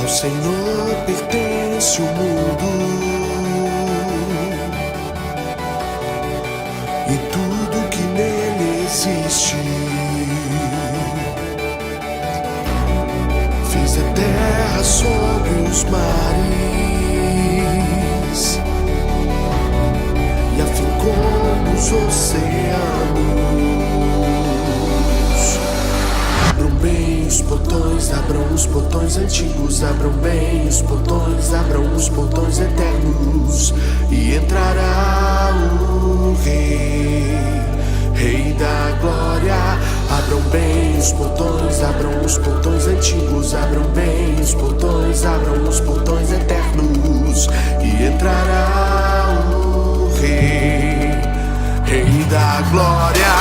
Ao Senhor pertence o mundo e tudo que nele existe. Fez a terra sobre os mares e afincou nos oceanos. Abram bem os portões, abram os portões antigos, abram bem os portões, abram os portões eternos, e entrará o Rei, Rei da Glória. Abram bem os portões antigos, abram bem os portões eternos, e entrará o Rei, Rei da Glória.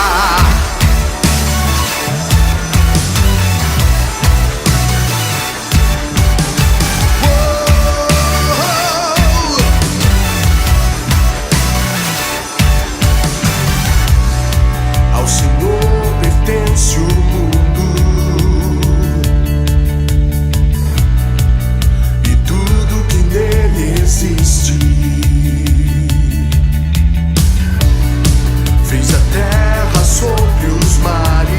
Pertence o mundo e tudo que nele existe. Fez a terra sobre os mares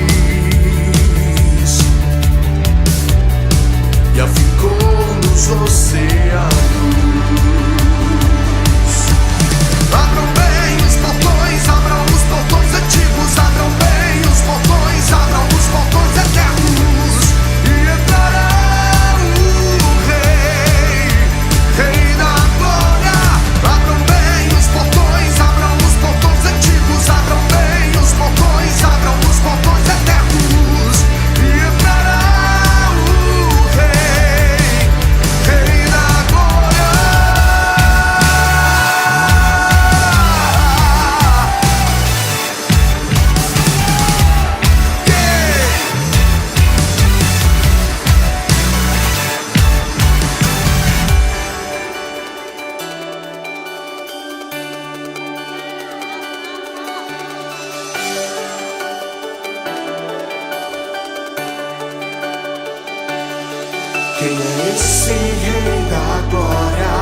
e a ficou nos oceanos. Abram bem os portões antigos, abram bem os portões eternos, e entrará o Rei, Rei da Glória. Abram bem os portões antigos, abram bem os portões eternos, e entrará o Rei, Rei da Glória. Quem é esse Rei da Glória?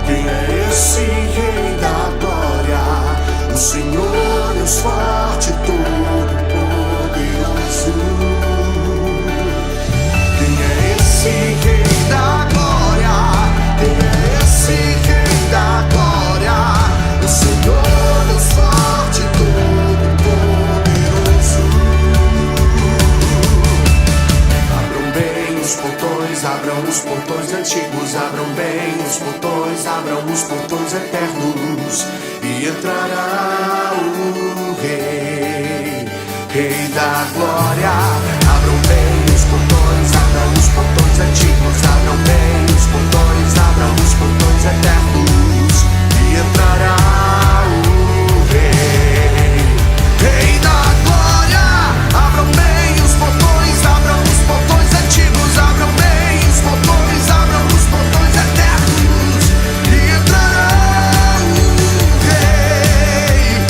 Quem é esse Rei da Glória? O Senhor Deus forte, todo-poderoso. Quem é esse Rei da Glória? Quem é esse Rei da Glória? O Senhor Deus forte, todo-poderoso. Abram bem os portões antigos, abram bem os portões eternos, e entrará o Rei, Rei da Glória. Abram bem os portões antigos, abram bem os portões eternos, e entrará o Rei, Rei da Glória. Abram bem os portões antigos, abram bem os portões eternos, e entrará o Rei,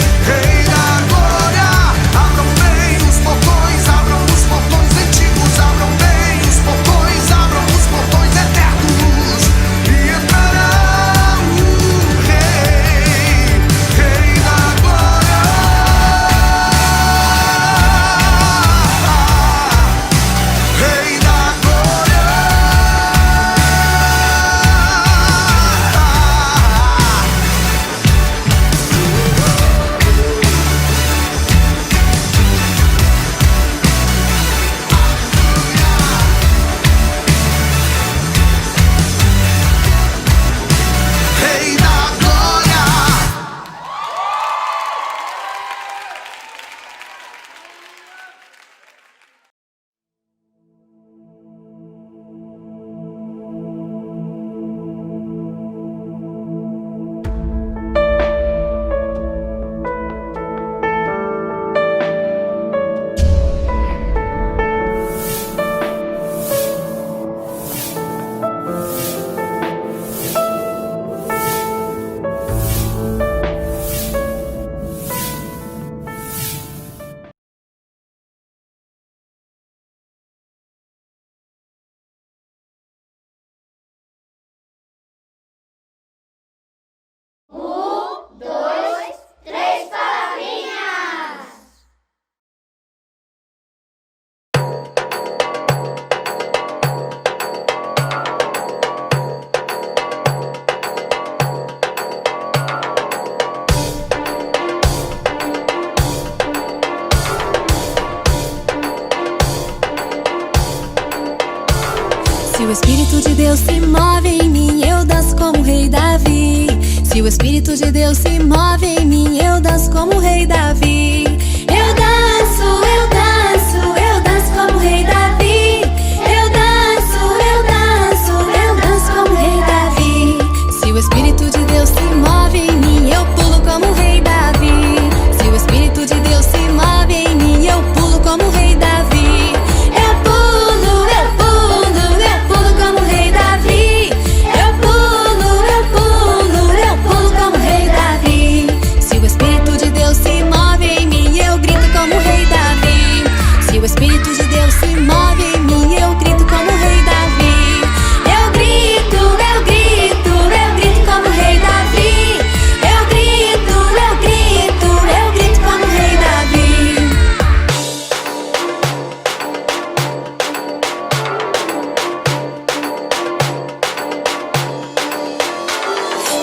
o Espírito de Deus se move em mim, eu danço como o rei Davi. Se o Espírito de Deus se move em mim, eu danço como o rei Davi. Eu danço, eu danço, eu danço como o rei Davi. Eu danço, eu danço, eu danço como o rei Davi. Se o Espírito de Deus se move em mim, eu pulo como o rei Davi. Se o Espírito de Deus se move em mim, eu pulo como o rei Davi. Eu pulo, eu pulo, eu pulo como o rei Davi. Eu pulo, eu pulo, eu pulo como o rei Davi. Se o Espírito de Deus se move em mim, eu grito como o rei Davi. Se o Espírito de Deus se move em mim, eu grito como o rei Davi. Eu grito, eu grito, eu grito como o rei Davi. Eu grito, eu grito, eu grito como o rei Davi.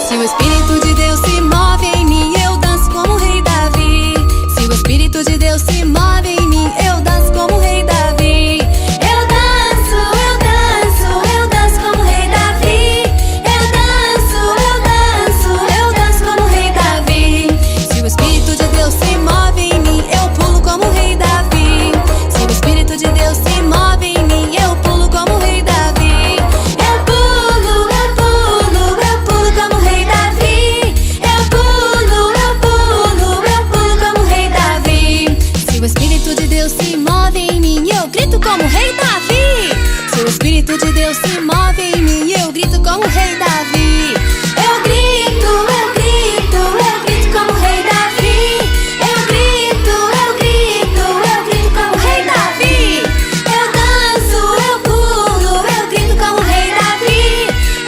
Se o Espírito de Deus se move em mim, eu danço como o rei Davi. Se o Espírito de Deus se move em mim, eu danço como o rei Davi. Eu danço, eu danço, eu danço como o rei Davi. Eu danço, eu danço, eu danço como o rei Davi. Se o Espírito de Deus se move em mim, eu pulo como o rei Davi. Se o Espírito de Deus se move em mim, eu pulo como o rei Davi. Eu pulo, eu pulo, eu pulo como o rei Davi. Eu pulo, eu pulo, eu pulo como o rei Davi. Se o Espírito de Deus se move em mim, eu grito como o rei Davi. Se o Espírito de Deus se move em mim, eu grito como o rei Davi. Eu grito, eu grito, eu grito como o rei Davi. Eu grito, eu grito, eu grito como o rei Davi. Eu danço, eu pulo, eu grito como o rei Davi.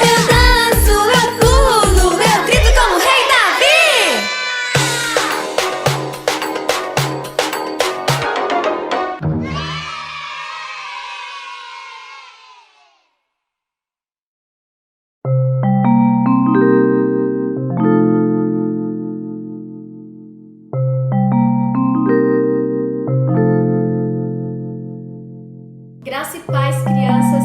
Eu danço, eu pulo, eu grito como o rei Davi. Graça e paz, crianças.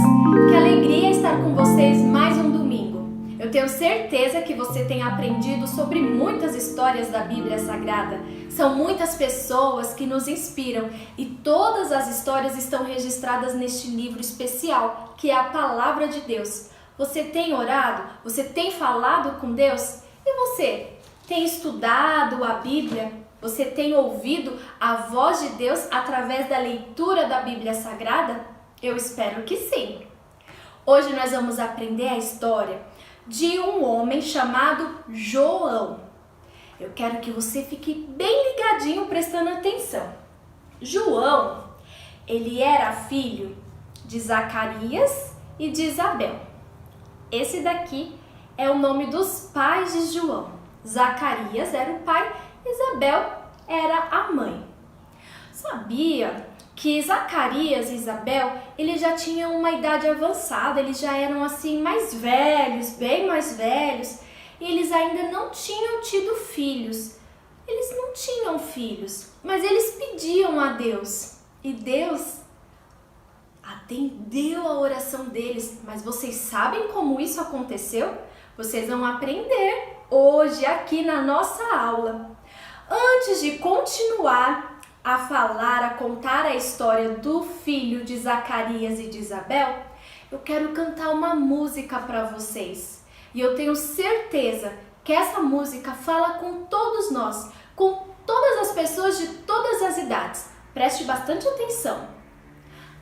Que alegria estar com vocês mais um domingo. Eu tenho certeza que você tem aprendido sobre muitas histórias da Bíblia Sagrada. São muitas pessoas que nos inspiram e todas as histórias estão registradas neste livro especial, que é a Palavra de Deus. Você tem orado? Você tem falado com Deus? E você? Tem estudado a Bíblia? Você tem ouvido a voz de Deus através da leitura da Bíblia Sagrada? Eu espero que sim. Hoje nós vamos aprender a história de um homem chamado João. Eu quero que você fique bem ligadinho prestando atenção. João, ele era filho de Zacarias e de Isabel. Esse daqui é o nome dos pais de João. Zacarias era o pai, Isabel era a mãe. Sabia que Zacarias e Isabel, eles já tinham uma idade avançada, eles já eram assim mais velhos, bem mais velhos, e eles ainda não tinham tido filhos. Eles não tinham filhos, mas eles pediam a Deus, e Deus atendeu a oração deles. Mas vocês sabem como isso aconteceu? Vocês vão aprender hoje aqui na nossa aula. Antes de continuar a falar, a contar a história do filho de Zacarias e de Isabel, eu quero cantar uma música para vocês. E eu tenho certeza que essa música fala com todos nós, com todas as pessoas de todas as idades. Preste bastante atenção.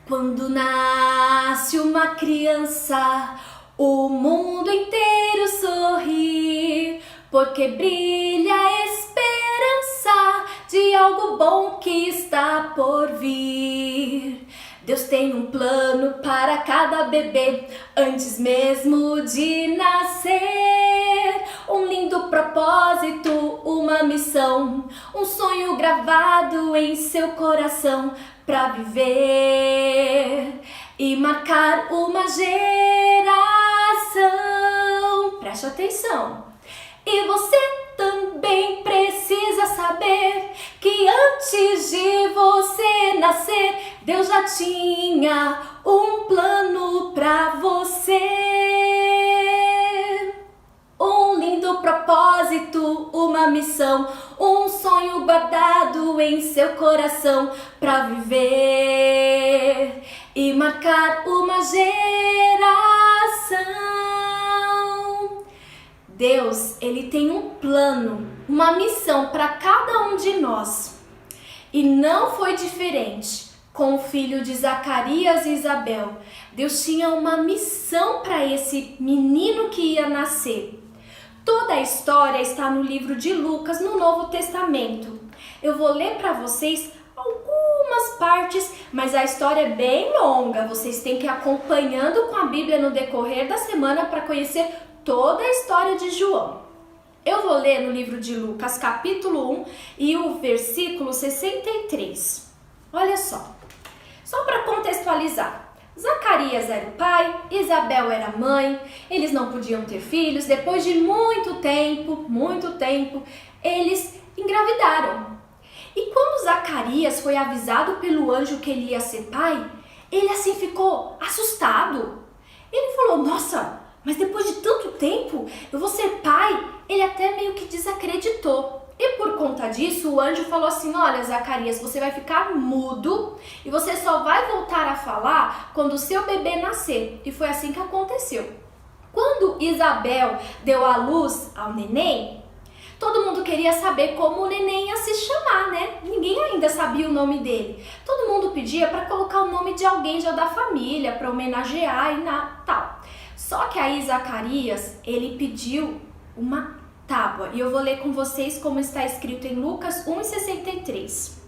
Quando nasce uma criança, o mundo inteiro sorri, porque brilha a esperança de algo bom que está por vir. Deus tem um plano para cada bebê antes mesmo de nascer. Um lindo propósito, uma missão, um sonho gravado em seu coração para viver e marcar uma geração. Preste atenção. E você também precisa saber que antes de você nascer, Deus já tinha um um plano pra você, um lindo propósito, uma missão, um sonho guardado em seu coração pra viver e marcar uma geração. Deus, Ele tem um plano, uma missão para cada um de nós. E não foi diferente com o filho de Zacarias e Isabel. Deus tinha uma missão para esse menino que ia nascer. Toda a história está no livro de Lucas, no Novo Testamento. Eu vou ler para vocês algumas partes, mas a história é bem longa. Vocês têm que ir acompanhando com a Bíblia no decorrer da semana para conhecer toda a história de João. Eu vou ler no livro de Lucas, capítulo 1 e o versículo 63. Olha só para contextualizar. Zacarias era o pai, Isabel era a mãe, eles não podiam ter filhos. Depois de muito tempo, eles engravidaram. E quando Zacarias foi avisado pelo anjo que ele ia ser pai, ele assim ficou assustado. Ele falou, nossa, mas depois de tanto tempo eu vou ser pai? Ele até meio que desacreditou. E por conta disso, o anjo falou assim, olha, Zacarias, você vai ficar mudo e você só vai voltar a falar quando o seu bebê nascer. E foi assim que aconteceu. Quando Isabel deu à luz ao neném, todo mundo queria saber como o neném ia se chamar, né? Ninguém ainda sabia o nome dele. Todo mundo pedia para colocar o nome de alguém já da família, para homenagear e tal. Só que aí Zacarias, ele pediu uma tábua. E eu vou ler com vocês como está escrito em Lucas 1,63.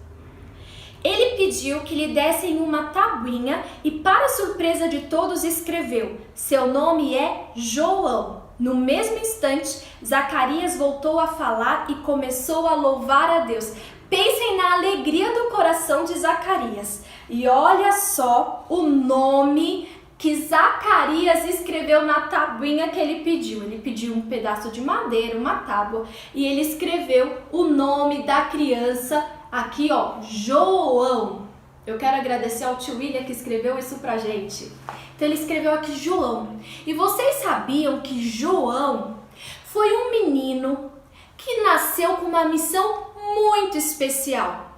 Ele pediu que lhe dessem uma tabuinha e, para surpresa de todos, escreveu: seu nome é João. No mesmo instante, Zacarias voltou a falar e começou a louvar a Deus. Pensem na alegria do coração de Zacarias. E olha só o nome que Zacarias escreveu na tabuinha que ele pediu. Ele pediu um pedaço de madeira, uma tábua, e ele escreveu o nome da criança aqui, ó, João. Eu quero agradecer ao tio William que escreveu isso pra gente. Então ele escreveu aqui João. E vocês sabiam que João foi um menino que nasceu com uma missão muito especial?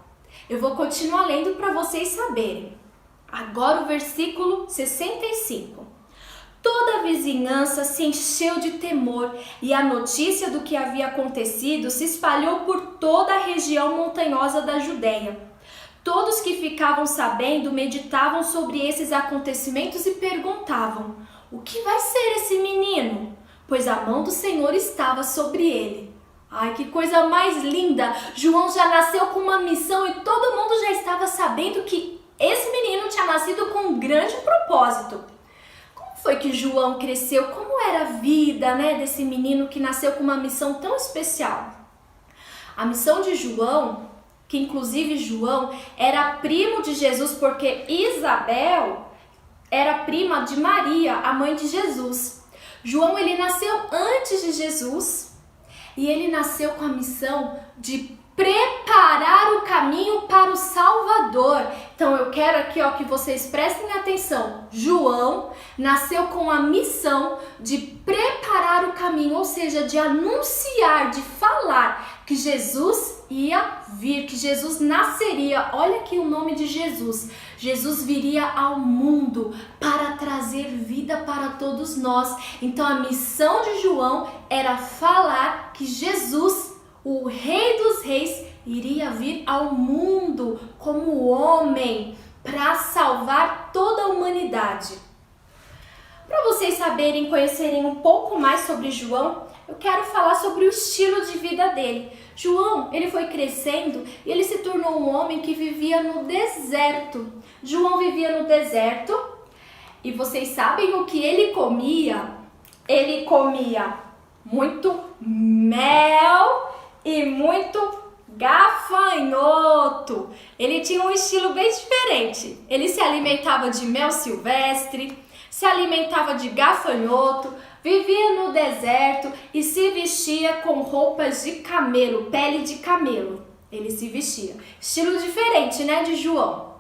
Eu vou continuar lendo para vocês saberem. Agora o versículo 65. Toda a vizinhança se encheu de temor e a notícia do que havia acontecido se espalhou por toda a região montanhosa da Judéia. Todos que ficavam sabendo meditavam sobre esses acontecimentos e perguntavam: o que vai ser esse menino? Pois a mão do Senhor estava sobre ele. Ai, que coisa mais linda! João já nasceu com uma missão e todo mundo já estava sabendo que esse menino tinha nascido com um grande propósito. Como foi que João cresceu? Como era a vida, né, desse menino que nasceu com uma missão tão especial? A missão de João, que inclusive João era primo de Jesus, porque Isabel era prima de Maria, a mãe de Jesus. João, ele nasceu antes de Jesus e ele nasceu com a missão de preparar o caminho para o Salvador. Então eu quero aqui, ó, que vocês prestem atenção. João nasceu com a missão de preparar o caminho, ou seja, de anunciar, de falar que Jesus ia vir, que Jesus nasceria. Olha aqui o nome de Jesus. Jesus viria ao mundo para trazer vida para todos nós. Então a missão de João era falar que Jesus, o Rei dos Reis, iria vir ao mundo como homem para salvar toda a humanidade. Para vocês saberem, conhecerem um pouco mais sobre João, eu quero falar sobre o estilo de vida dele. João, ele foi crescendo e ele se tornou um homem que vivia no deserto. João vivia no deserto e vocês sabem o que ele comia? Ele comia muito mel e muito gafanhoto. Ele tinha um estilo bem diferente. Ele se alimentava de mel silvestre, se alimentava de gafanhoto, vivia no deserto e se vestia com roupas de camelo, pele de camelo. Ele se vestia. Estilo diferente, né, de João.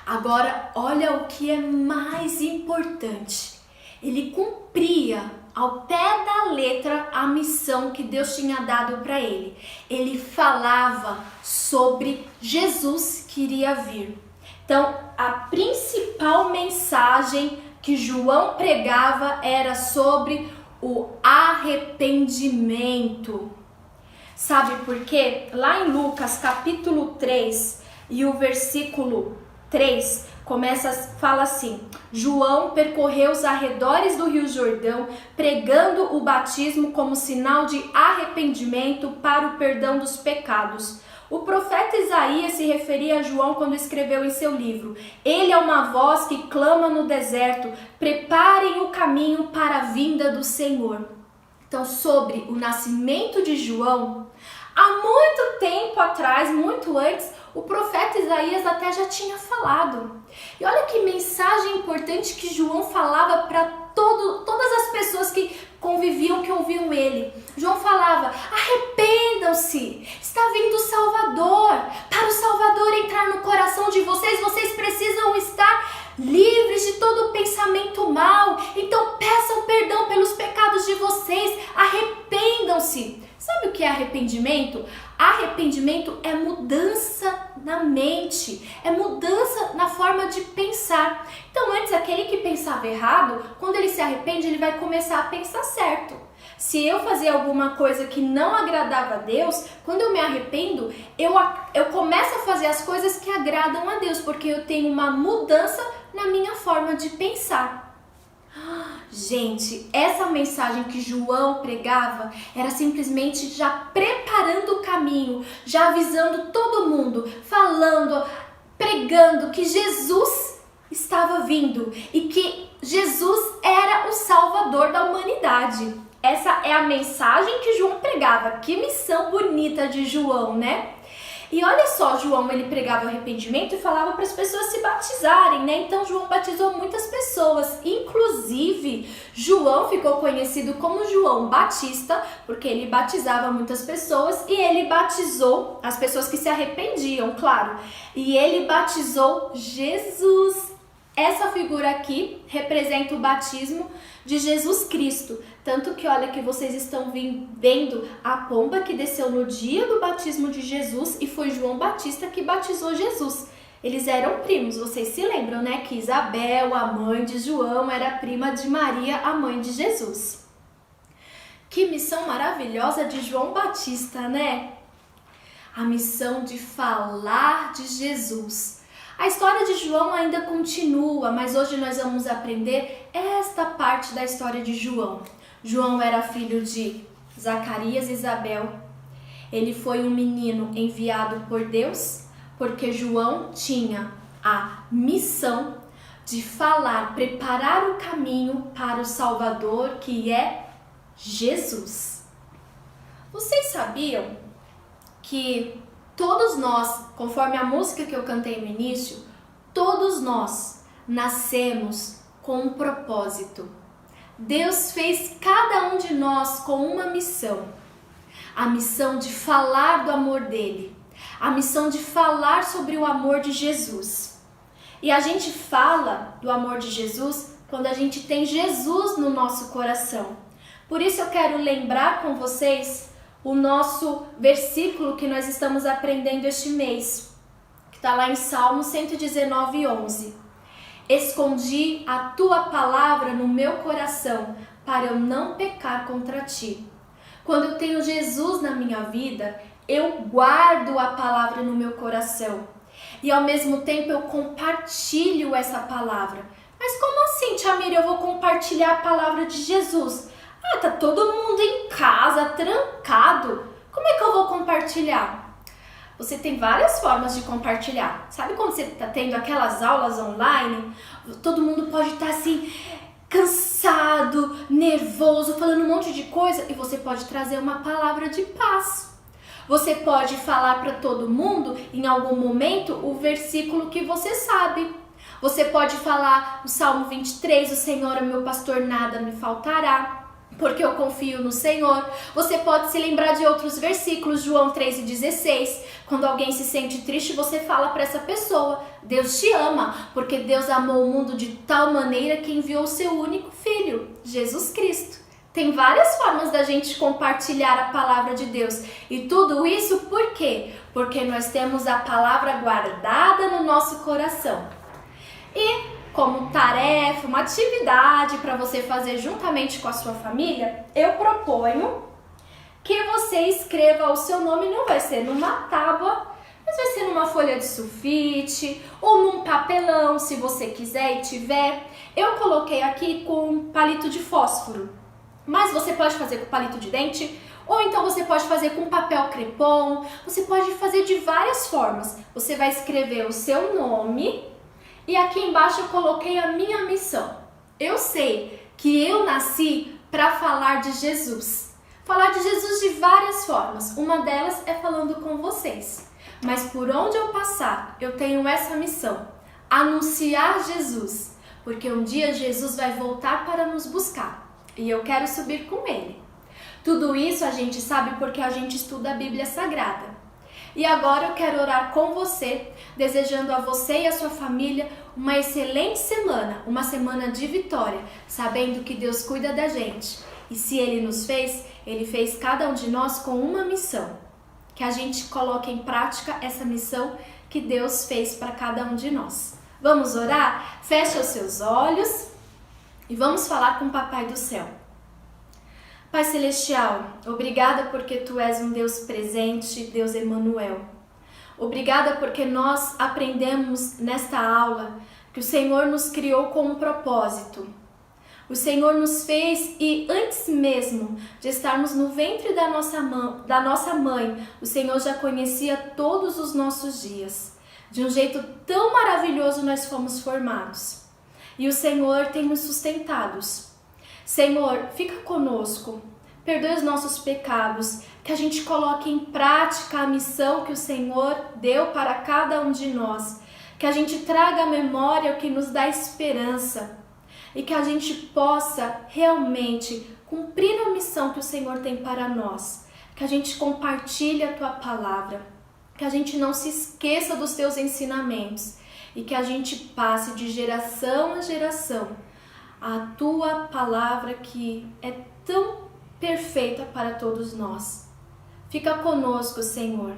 Agora, olha o que é mais importante. Ele cumpria ao pé da letra a missão que Deus tinha dado para ele. Ele falava sobre Jesus que iria vir. Então, a principal mensagem que João pregava era sobre o arrependimento. Sabe por quê? Lá em Lucas capítulo 3 e o versículo 3 fala assim: João percorreu os arredores do Rio Jordão, pregando o batismo como sinal de arrependimento para o perdão dos pecados. O profeta Isaías se referia a João quando escreveu em seu livro: ele é uma voz que clama no deserto, preparem o caminho para a vinda do Senhor. Então, sobre o nascimento de João, há muito tempo atrás, muito antes, o profeta Isaías até já tinha falado. E olha que mensagem importante que João falava para todas as pessoas que conviviam, que ouviam ele. João falava: arrependam-se, está vindo o Salvador. Para o Salvador entrar no coração de vocês, vocês precisam estar livres de todo pensamento mau. Então peçam perdão pelos pecados de vocês, arrependam-se. Sabe o que é arrependimento? Arrependimento é mudança na mente, é mudança na forma de pensar. Então antes, aquele que pensava errado, quando ele se arrepende, ele vai começar a pensar certo. Se eu fazia alguma coisa que não agradava a Deus, quando eu me arrependo, eu começo a fazer as coisas que agradam a Deus, porque eu tenho uma mudança na minha forma de pensar. Gente, essa mensagem que João pregava era simplesmente já preparando o caminho, já avisando todo mundo, falando, pregando que Jesus estava vindo e que Jesus era o Salvador da humanidade. Essa é a mensagem que João pregava. Que missão bonita de João, né? E olha só, João, ele pregava arrependimento e falava para as pessoas se batizarem, né? Então João batizou muitas pessoas, inclusive João ficou conhecido como João Batista, porque ele batizava muitas pessoas e ele batizou as pessoas que se arrependiam, claro. E ele batizou Jesus. Essa figura aqui representa o batismo de Jesus Cristo. Tanto que olha que vocês estão vendo a pomba que desceu no dia do batismo de Jesus e foi João Batista que batizou Jesus. Eles eram primos, vocês se lembram, né? Que Isabel, a mãe de João, era prima de Maria, a mãe de Jesus. Que missão maravilhosa de João Batista, né? A missão de falar de Jesus. A história de João ainda continua, mas hoje nós vamos aprender esta parte da história de João. João era filho de Zacarias e Isabel. Ele foi um menino enviado por Deus, porque João tinha a missão de falar, preparar o caminho para o Salvador, que é Jesus. Vocês sabiam que todos nós, conforme a música que eu cantei no início, todos nós nascemos com um propósito. Deus fez cada um de nós com uma missão. A missão de falar do amor dele. A missão de falar sobre o amor de Jesus. E a gente fala do amor de Jesus quando a gente tem Jesus no nosso coração. Por isso eu quero lembrar com vocês o nosso versículo que nós estamos aprendendo este mês, que está lá em Salmo 119:11. Escondi a tua palavra no meu coração, para eu não pecar contra ti. Quando eu tenho Jesus na minha vida, eu guardo a palavra no meu coração. E ao mesmo tempo eu compartilho essa palavra. Mas como assim, Tia Miriam, eu vou compartilhar a palavra de Jesus? Ah, tá todo mundo em casa, trancado. Como é que eu vou compartilhar? Você tem várias formas de compartilhar. Sabe quando você está tendo aquelas aulas online? Todo mundo pode estar assim, cansado, nervoso, falando um monte de coisa. E você pode trazer uma palavra de paz. Você pode falar para todo mundo, em algum momento, o versículo que você sabe. Você pode falar o Salmo 23, o Senhor é meu pastor, nada me faltará. porque eu confio no Senhor. Você pode se lembrar de outros versículos, João 3,16. Quando alguém se sente triste, você fala para essa pessoa: Deus te ama, porque Deus amou o mundo de tal maneira que enviou o seu único Filho, Jesus Cristo. Tem várias formas da gente compartilhar a palavra de Deus. E tudo isso por quê? Porque nós temos a palavra guardada no nosso coração. E como tarefa, uma atividade para você fazer juntamente com a sua família, eu proponho que você escreva o seu nome. Não vai ser numa tábua, mas vai ser numa folha de sulfite ou num papelão, se você quiser e tiver. Eu coloquei aqui com palito de fósforo, mas você pode fazer com palito de dente, ou então você pode fazer com papel crepom. Você pode fazer de várias formas. Você vai escrever o seu nome e aqui embaixo eu coloquei a minha missão. Eu sei que eu nasci para falar de Jesus. Falar de Jesus de várias formas. Uma delas é falando com vocês. Mas por onde eu passar, eu tenho essa missão: anunciar Jesus. Porque um dia Jesus vai voltar para nos buscar. E eu quero subir com Ele. Tudo isso a gente sabe porque a gente estuda a Bíblia Sagrada. E agora eu quero orar com você, desejando a você e a sua família uma excelente semana, uma semana de vitória, sabendo que Deus cuida da gente. E se Ele nos fez, Ele fez cada um de nós com uma missão. Que a gente coloque em prática essa missão que Deus fez para cada um de nós. Vamos orar? Feche os seus olhos e vamos falar com o Papai do Céu. Pai Celestial, obrigada porque Tu és um Deus presente, Deus Emanuel. Obrigada porque nós aprendemos nesta aula que o Senhor nos criou com um propósito. O Senhor nos fez e antes mesmo de estarmos no ventre da nossa mãe, o Senhor já conhecia todos os nossos dias. De um jeito tão maravilhoso nós fomos formados. E o Senhor tem nos sustentados. Senhor, fica conosco, perdoe os nossos pecados, que a gente coloque em prática a missão que o Senhor deu para cada um de nós, que a gente traga à memória o que nos dá esperança e que a gente possa realmente cumprir a missão que o Senhor tem para nós, que a gente compartilhe a Tua palavra, que a gente não se esqueça dos Teus ensinamentos e que a gente passe de geração a geração a Tua palavra que é tão perfeita para todos nós. Fica conosco, Senhor.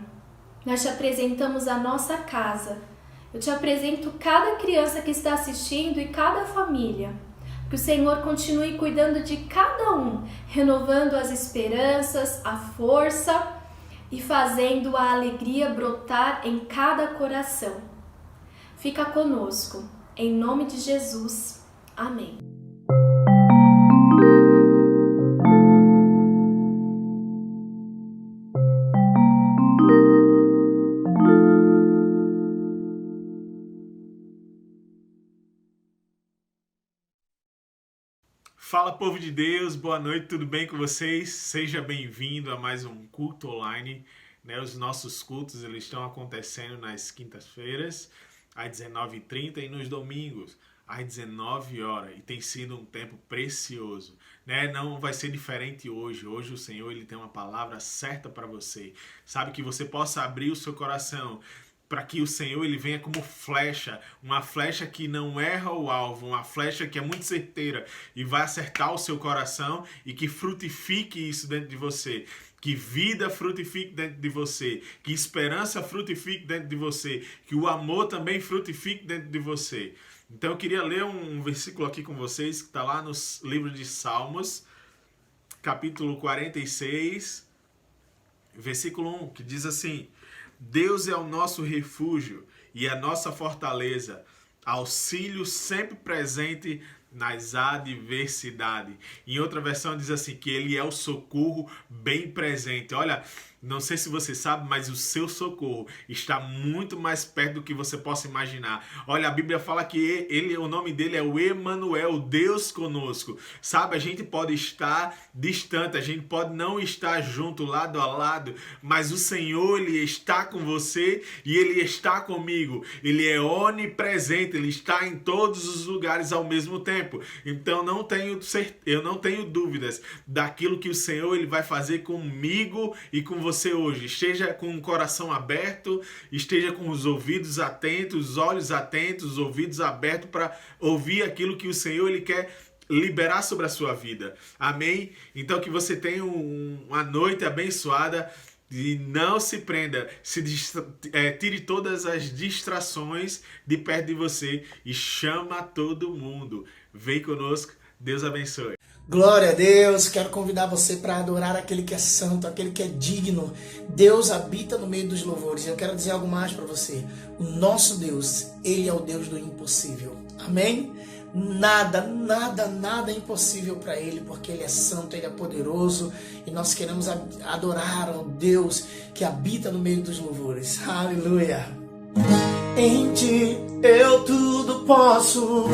Nós te apresentamos a nossa casa. Eu te apresento cada criança que está assistindo e cada família. Que o Senhor continue cuidando de cada um, renovando as esperanças, a força e fazendo a alegria brotar em cada coração. Fica conosco. Em nome de Jesus. Amém. Fala, povo de Deus, boa noite, tudo bem com vocês? Seja bem-vindo a mais um culto online, né? Os nossos cultos eles estão acontecendo nas quintas-feiras, às 19h30 e nos domingos, às 19 horas. E tem sido um tempo precioso, né? Não vai ser diferente hoje. Hoje o Senhor ele tem uma palavra certa para você. Sabe, que você possa abrir o seu coração para que o Senhor ele venha como flecha, uma flecha que não erra o alvo, uma flecha que é muito certeira e vai acertar o seu coração e que frutifique isso dentro de você, que vida frutifique dentro de você, que esperança frutifique dentro de você, que o amor também frutifique dentro de você. Então eu queria ler um versículo aqui com vocês que está lá no livro de Salmos, capítulo 46, versículo 1, que diz assim: Deus é o nosso refúgio e a nossa fortaleza, auxílio sempre presente nas adversidades. Em outra versão diz assim, que Ele é o socorro bem presente. Olha, Não sei se você sabe, mas o seu socorro está muito mais perto do que você possa imaginar. Olha, a Bíblia fala que o nome dele é o Emanuel, Deus conosco. Sabe, a gente pode estar distante, a gente pode não estar junto, lado a lado, mas o Senhor, Ele está com você e Ele está comigo. Ele é onipresente, Ele está em todos os lugares ao mesmo tempo. Então eu não tenho dúvidas daquilo que o Senhor Ele vai fazer comigo e com você hoje. Esteja com o coração aberto, esteja com os ouvidos atentos, os olhos atentos, os ouvidos abertos para ouvir aquilo que o Senhor Ele quer liberar sobre a sua vida. Amém? Então que você tenha uma noite abençoada e não se prenda, tire todas as distrações de perto de você e chama todo mundo. Vem conosco, Deus abençoe. Glória a Deus, quero convidar você para adorar aquele que é santo, aquele que é digno. Deus habita no meio dos louvores. Eu quero dizer algo mais para você. O nosso Deus, Ele é o Deus do impossível. Amém? Nada é impossível para Ele, porque Ele é santo, Ele é poderoso e nós queremos adorar ao Deus que habita no meio dos louvores. Aleluia! Em Ti eu tudo posso,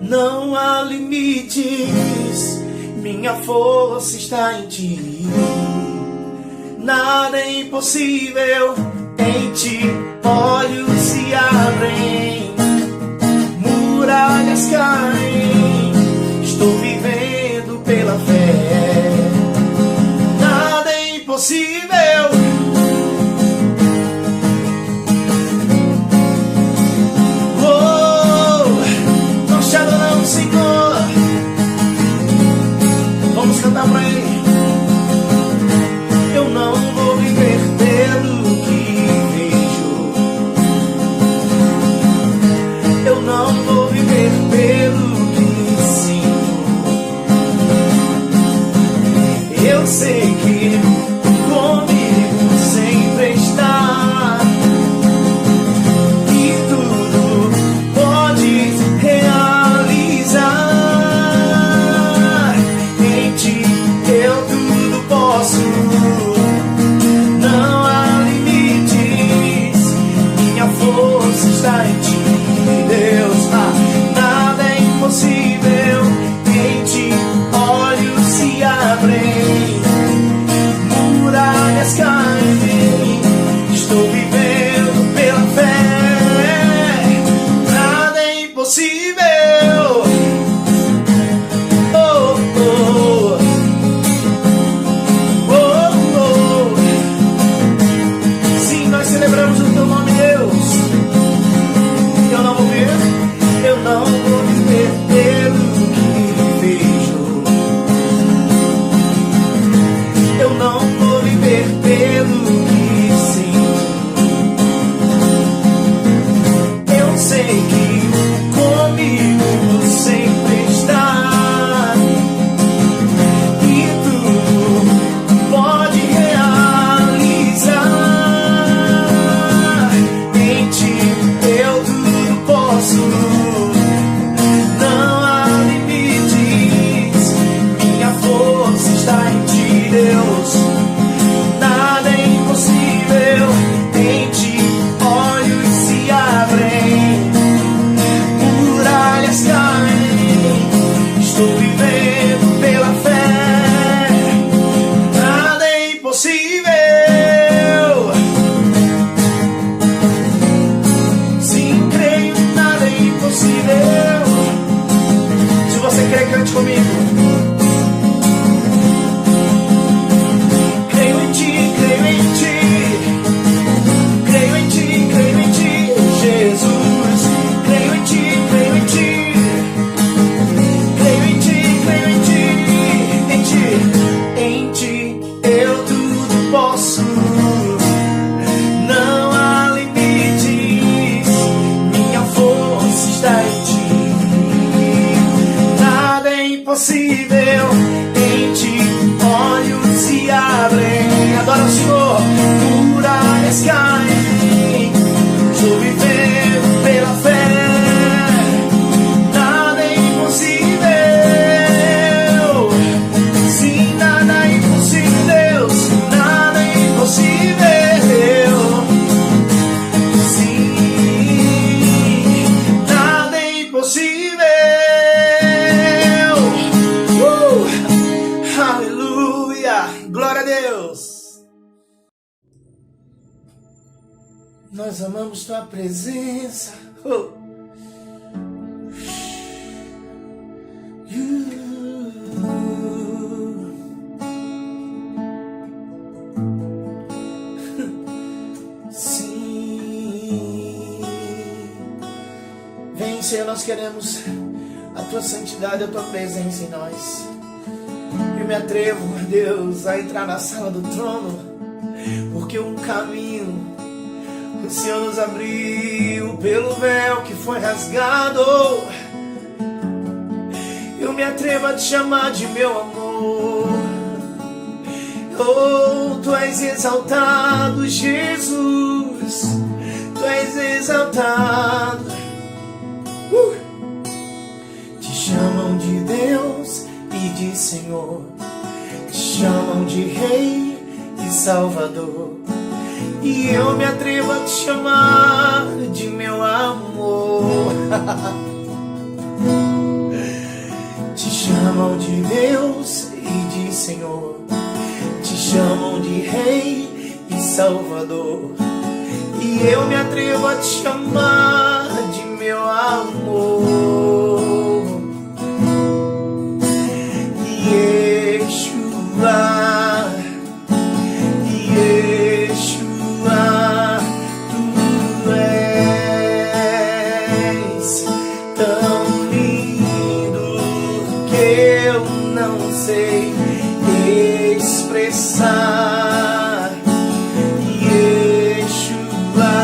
não há limites, minha força está em Ti. Nada é impossível, em Ti olhos se abrem, muralhas caem, estou vivendo pela fé. Nada é impossível. Oh, nós te adoramos, Senhor. Vamos cantar pra Ele. Eu não vou viver pelo que vejo, Nós amamos tua presença. Oh. Sim. Vem, Senhor, nós queremos a tua santidade, a tua presença em nós. Eu me atrevo, Deus, a entrar na sala do trono, porque um caminho o Senhor nos abriu pelo véu que foi rasgado. Eu me atrevo a te chamar de meu amor. Oh, tu és exaltado, Jesus. Tu és exaltado. Te chamam de Deus e de Senhor. Te chamam de Rei e Salvador. E eu me atrevo a te chamar de meu amor. Te chamam de Deus e de Senhor. Te chamam de Rei e Salvador. E eu me atrevo a te chamar de meu amor. Yeshua, Yeshua, tu és tão lindo que eu não sei expressar. Yeshua,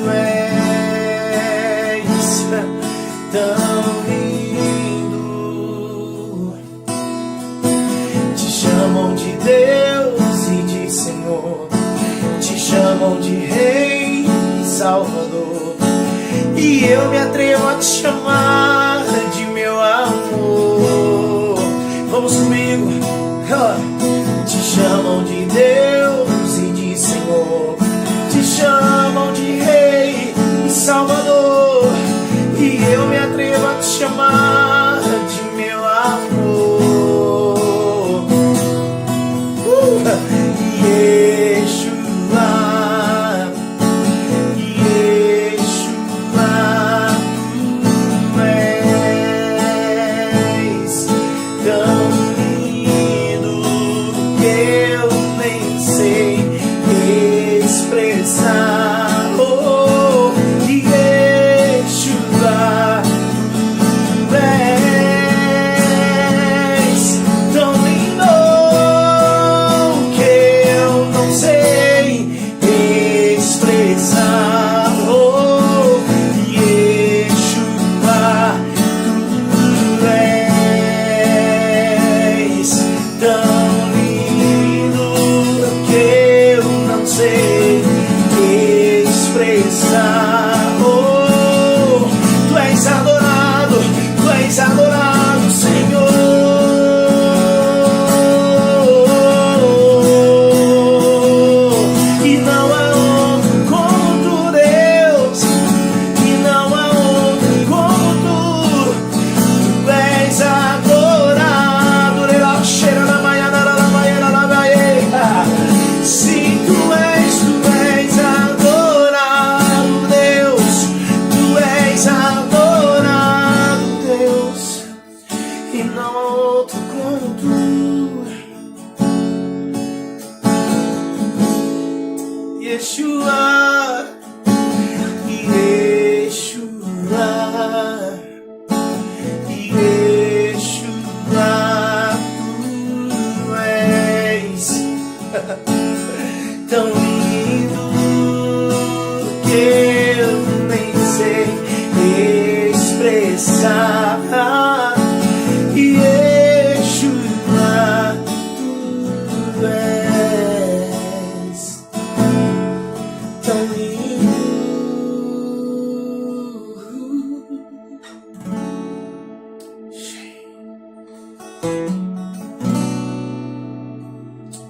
tu és tão lindo. Te chamam de Deus e de Senhor. Te chamam de Rei e Salvador. E eu me atrevo a te chamar de meu amor. Vamos comigo. Te chamam de Deus e de Senhor. Te chamam de Rei e Salvador. E eu me atrevo a te chamar de meu amor. Yeshua, Yeshua, tu és tão lindo que eu nem sei expressar. Oh, Yeshua, tu és tão lindo que eu não sei expressar. Oh, Yeshua, tu és tão lindo que eu não sei expressar. Oh, tu és adorado, Senhor. E não há outro como tu, Deus. E não há outro como tu. Tu és adorado. Relaxeira na manhã, na manhã, na manhã. Sim, tu és adorado, Deus. Tu és adorado, Deus. E não há outro como tu. Yeshua, Yeshua, Yeshua, tu és tão lindo que eu nem sei expressar. Yeshua, tu és tão lindo.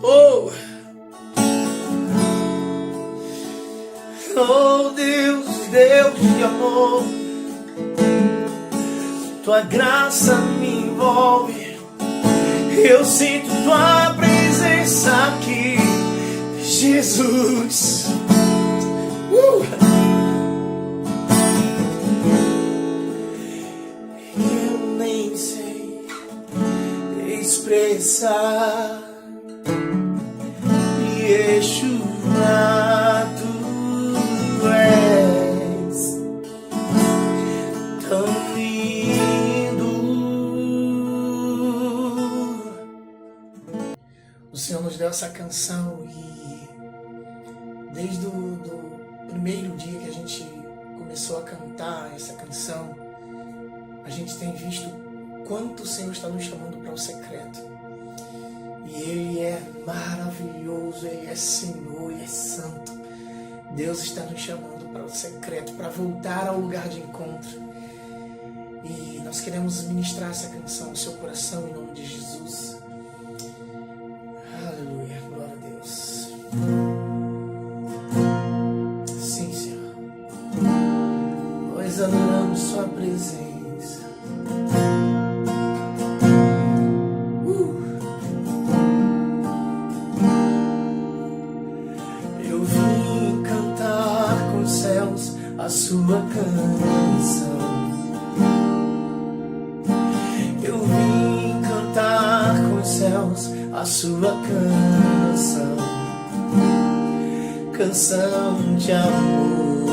Oh, oh Deus, Deus de amor, tua graça me envolve. Eu sinto tua presença aqui, Jesus. força, Yeshua, tu és tão lindo. O Senhor nos deu essa canção e desde o primeiro dia que a gente começou a cantar essa canção, a gente tem visto quanto o Senhor está nos chamando para o secreto. E Ele é maravilhoso, Ele é Senhor, Ele é santo. Deus está nos chamando para o secreto, para voltar ao lugar de encontro. E nós queremos ministrar essa canção no seu coração, em nome de Jesus. Aleluia, glória a Deus. Sim, Senhor. Nós adoramos sua presença. Eu vim cantar com os céus a sua canção. Eu vim cantar com os céus a sua canção. Canção de amor.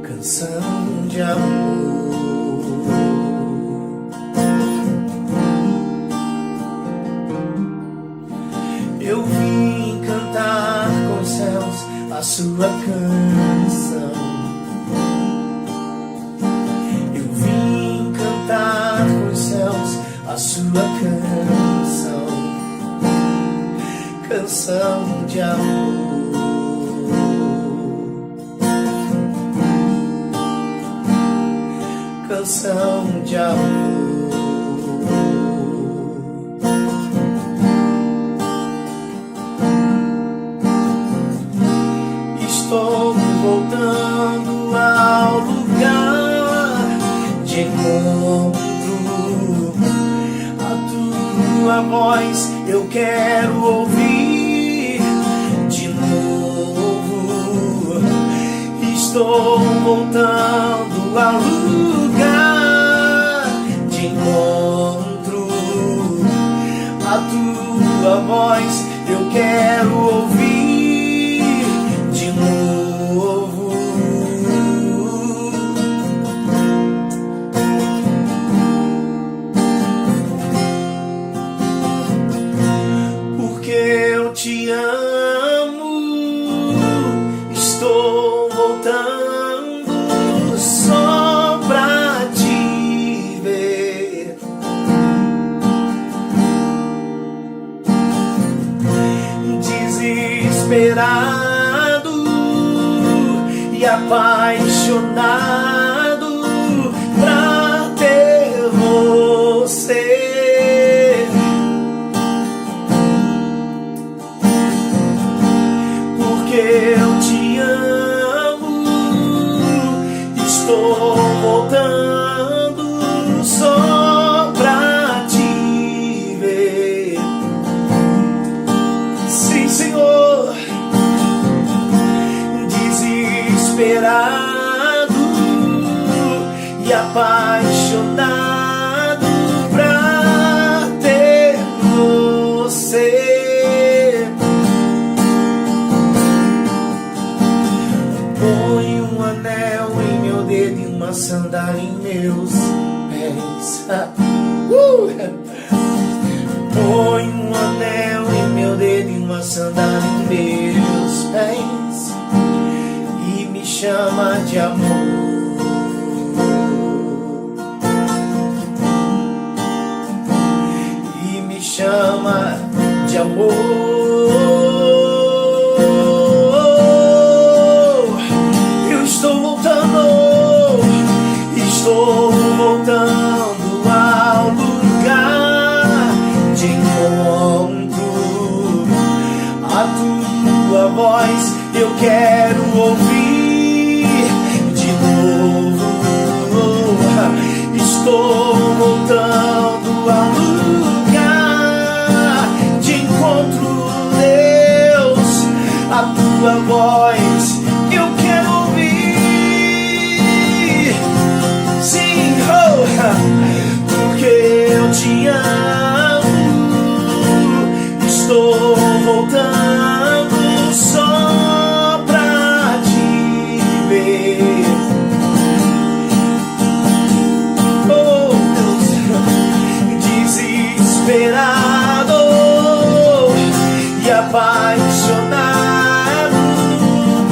Canção de amor. Eu vim cantar com os céus a sua canção. Eu vim cantar com os céus a sua canção. Canção de amor. Canção de amor. Estou voltando ao lugar de encontro. A tua voz eu quero ouvir de novo. Estou voltando ao lugar de encontro. A tua voz eu quero ouvir de novo. Porque eu te amo, estou voltando só pra te ver. Desesperado e apaixonado pra ter você. Porque eu te amo, estou voltando só pra te ver. Sim, Senhor. Desesperado e apaixonado pra ter você. Põe um anel em meu dedo e uma sandália em meus pés. Põe um anel em meu dedo e uma sandália em meus pés. E me chama de amor. E me chama de amor. Eu estou voltando ao lugar de encontro. A tua voz eu quero ouvir de novo. Estou voltando ao lugar de encontro, Deus. A tua voz eu quero ouvir. Sim, voltando só pra te ver. Oh Deus, desesperado e apaixonado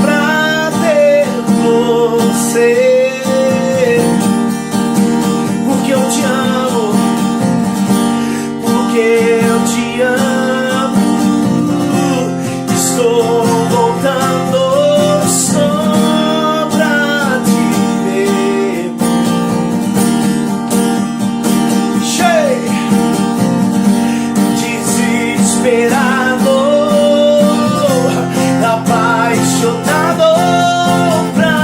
pra ter você. Porque eu te amo, porque eu te amo. Estou voltando só pra te ver. Cheio, desesperado, apaixonado pra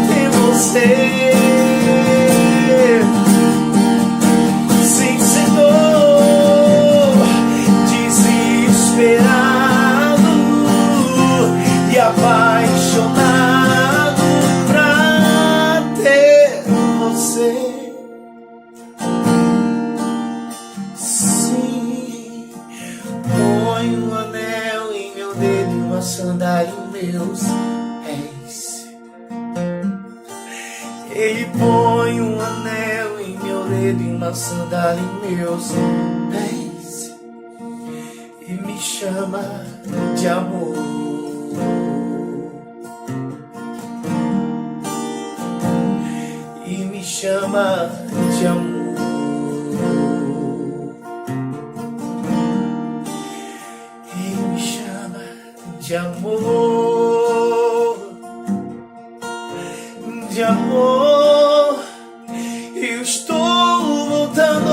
ter você. Sim, Senhor, desesperado e apaixonado pra ter você. Sim, põe um anel em meu dedo e uma sandália em meus pés. Ele põe um anel em meu dedo e uma sandália em meus pés e me chama de amor. E me chama de amor. E me chama de amor. De amor. Eu estou voltando.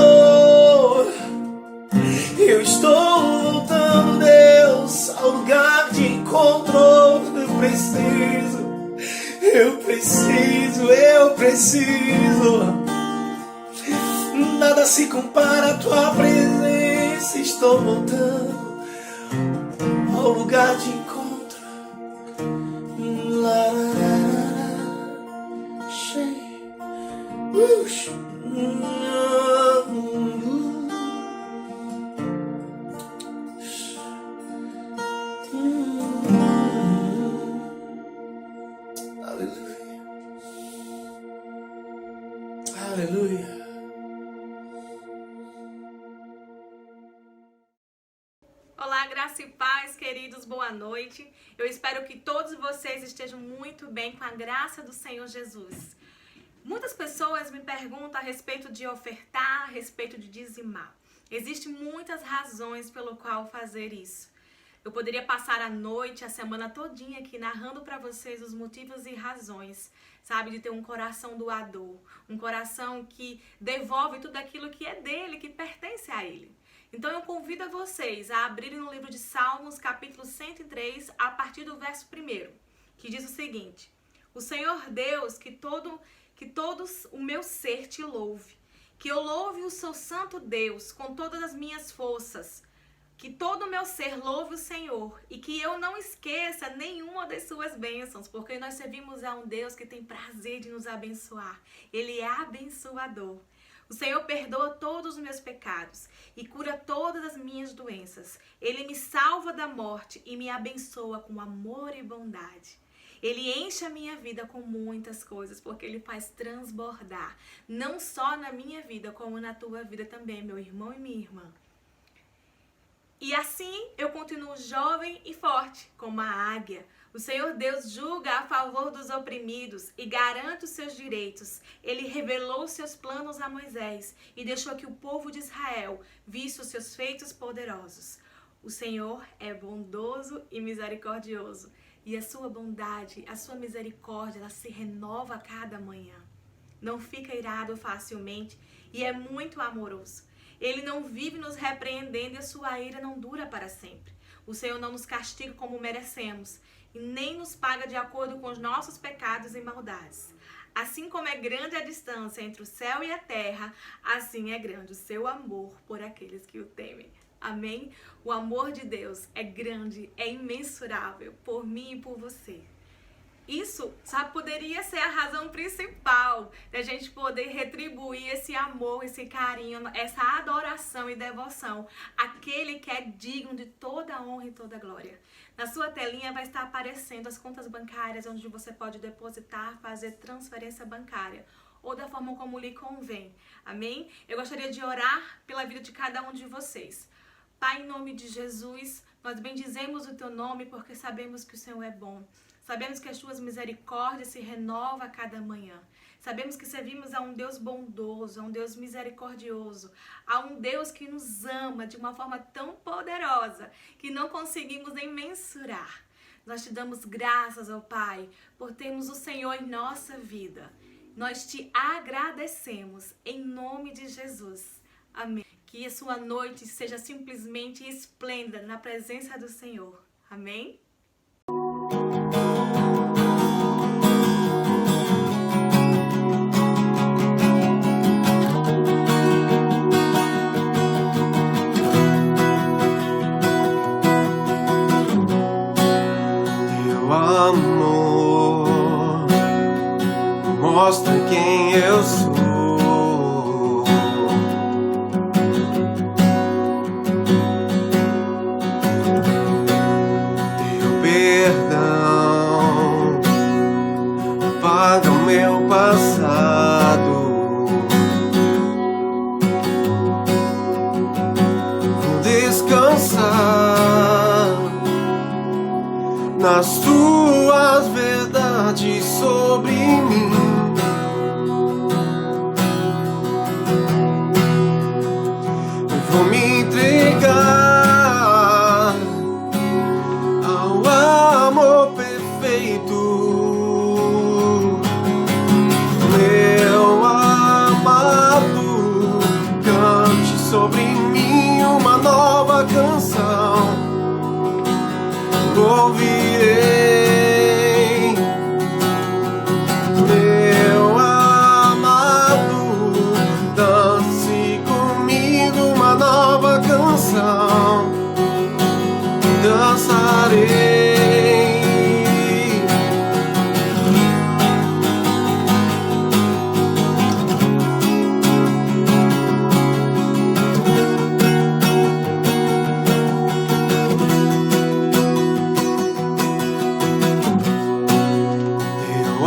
Eu estou voltando, Deus, ao lugar de encontro. Eu preciso. Nada se compara à tua presença. Estou voltando ao lugar de encontro. La, la, la, la, cheio. Aleluia. Olá, graça e paz, queridos, boa noite. Eu espero que todos vocês estejam muito bem com a graça do Senhor Jesus. Muitas pessoas me perguntam a respeito de ofertar, a respeito de dizimar. Existem muitas razões pelo qual fazer isso. Eu poderia passar a noite, a semana todinha aqui narrando para vocês os motivos e razões, sabe, de ter um coração doador, um coração que devolve tudo aquilo que é dele, que pertence a ele. Então eu convido a vocês a abrirem no livro de Salmos, capítulo 103, a partir do verso 1, que diz o seguinte: O Senhor Deus, que todos o meu ser te louve, que eu louve o seu santo Deus com todas as minhas forças, que todo o meu ser louve o Senhor e que eu não esqueça nenhuma das suas bênçãos, porque nós servimos a um Deus que tem prazer de nos abençoar. Ele é abençoador. O Senhor perdoa todos os meus pecados e cura todas as minhas doenças. Ele me salva da morte e me abençoa com amor e bondade. Ele enche a minha vida com muitas coisas, porque Ele faz transbordar, não só na minha vida, como na tua vida também, meu irmão e minha irmã. E assim eu continuo jovem e forte, como a águia. O Senhor Deus julga a favor dos oprimidos e garante os seus direitos. Ele revelou seus planos a Moisés e deixou que o povo de Israel visse os seus feitos poderosos. O Senhor é bondoso e misericordioso, e a sua bondade, a sua misericórdia, ela se renova a cada manhã. Não fica irado facilmente e é muito amoroso. Ele não vive nos repreendendo e a sua ira não dura para sempre. O Senhor não nos castiga como merecemos e nem nos paga de acordo com os nossos pecados e maldades. Assim como é grande a distância entre o céu e a terra, assim é grande o seu amor por aqueles que o temem. Amém? O amor de Deus é grande, é imensurável por mim e por você. Isso, sabe, poderia ser a razão principal da gente poder retribuir esse amor, esse carinho, essa adoração e devoção àquele que é digno de toda honra e toda glória. Na sua telinha vai estar aparecendo as contas bancárias onde você pode depositar, fazer transferência bancária ou da forma como lhe convém. Amém? Eu gostaria de orar pela vida de cada um de vocês. Pai, em nome de Jesus, nós bendizemos o teu nome porque sabemos que o Senhor é bom. Sabemos que as tuas misericórdias se renovam a cada manhã. Sabemos que servimos a um Deus bondoso, a um Deus misericordioso, a um Deus que nos ama de uma forma tão poderosa que não conseguimos nem mensurar. Nós te damos graças, ó Pai, por termos o Senhor em nossa vida. Nós te agradecemos em nome de Jesus. Amém. Que a sua noite seja simplesmente esplêndida na presença do Senhor. Amém? Teu amor mostra quem eu sou. Apaga o meu passado. Vou descansar nas tuas verdades sobre mim. Eu vou me entregar ao amor perfeito. Sobre mim uma nova canção ouvirei, meu amado, dance comigo uma nova canção, dançarei.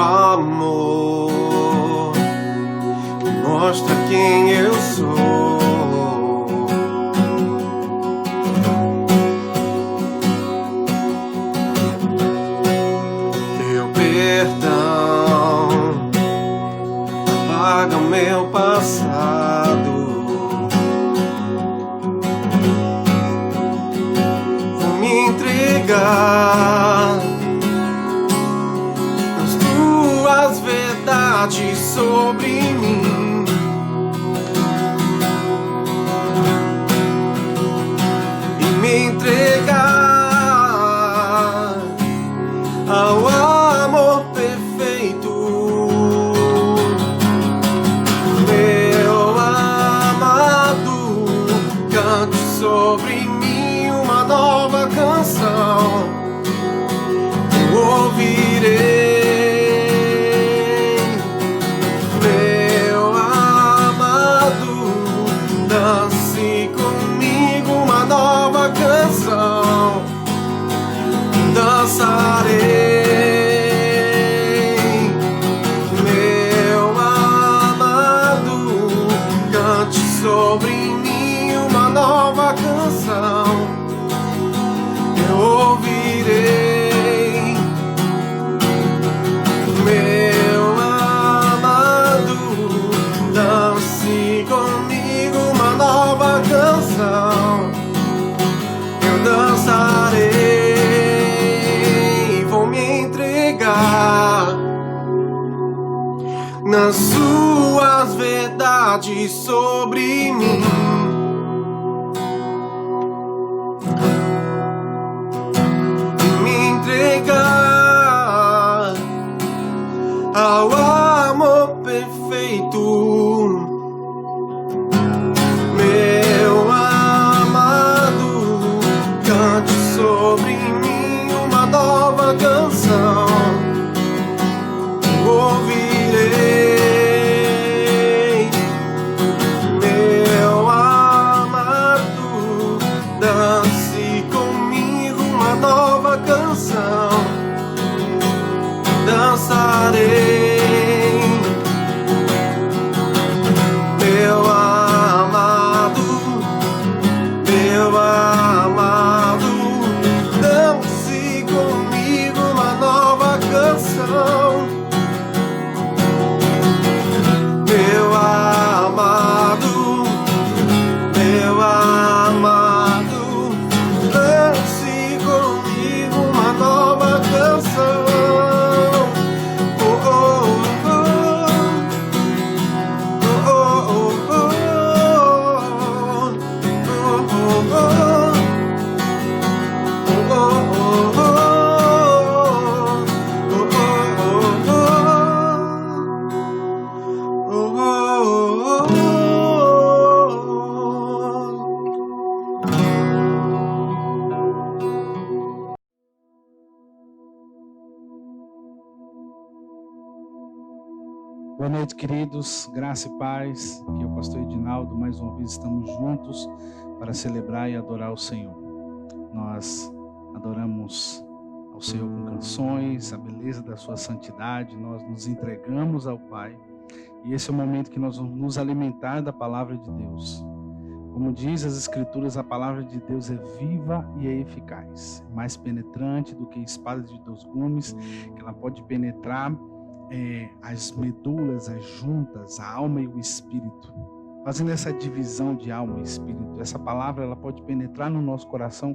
Amor mostra quem eu sou. Teu perdão apaga o meu passado. Vou me entregar as verdades sobre mim. E me entregar ao amor perfeito. Meu amado, cante sobre mim uma nova canção. Eu ouvirei. Dance comigo uma nova canção, dançarei, meu amado, cante sobre mim uma nova canção, eu ouvirei, meu amado, dance comigo uma nova canção, eu dançarei, vou me entregar nas suas verdades sobre mim. E me entregar ao amor perfeito. Meu amado, cante sobre mim uma nova canção, Boa noite, queridos, graça e paz. Aqui é o pastor Edinaldo. Mais uma vez estamos juntos para celebrar e adorar o Senhor. Nós adoramos ao Senhor com canções, a beleza da sua santidade. Nós nos entregamos ao Pai. E esse é o momento que nós vamos nos alimentar da palavra de Deus. Como diz as Escrituras, a palavra de Deus é viva e é eficaz, mais penetrante do que a espada de 2 gumes, que ela pode penetrar as medulas, as juntas, a alma e o espírito, fazendo essa divisão de alma e espírito. Essa palavra ela pode penetrar no nosso coração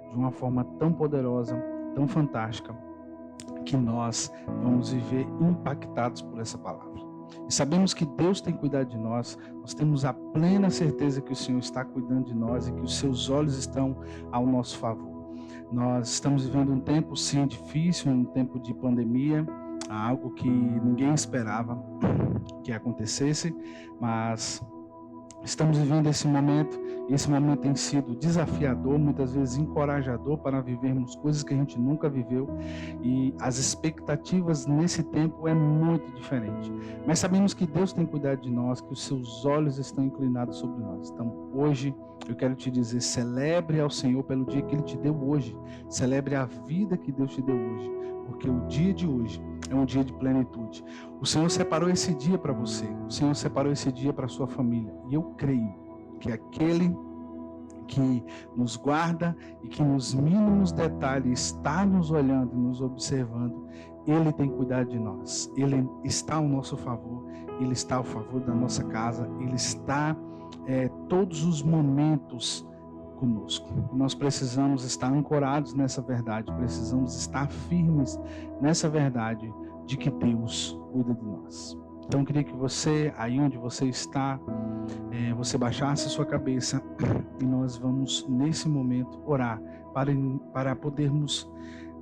de uma forma tão poderosa, tão fantástica, que nós vamos viver impactados por essa palavra. E sabemos que Deus tem cuidado de nós, nós temos a plena certeza que o Senhor está cuidando de nós e que os seus olhos estão ao nosso favor. Nós estamos vivendo um tempo, sim, difícil, um tempo de pandemia, algo que ninguém esperava que acontecesse, mas estamos vivendo esse momento, e esse momento tem sido desafiador, muitas vezes encorajador para vivermos coisas que a gente nunca viveu, e as expectativas nesse tempo é muito diferente, mas sabemos que Deus tem cuidado de nós, que os seus olhos estão inclinados sobre nós. Então hoje eu quero te dizer, celebre ao Senhor pelo dia que Ele te deu hoje, celebre a vida que Deus te deu hoje, porque o dia de hoje é um dia de plenitude. O Senhor separou esse dia para você, o Senhor separou esse dia para a sua família, e eu creio que aquele que nos guarda e que nos mínimos detalhes está nos olhando e nos observando, Ele tem cuidado de nós, Ele está ao nosso favor, Ele está ao favor da nossa casa, Ele está todos os momentos conosco. Nós precisamos estar ancorados nessa verdade, precisamos estar firmes nessa verdade de que Deus cuida de nós. Então eu queria que você, aí onde você está, você baixasse sua cabeça e nós vamos nesse momento orar para podermos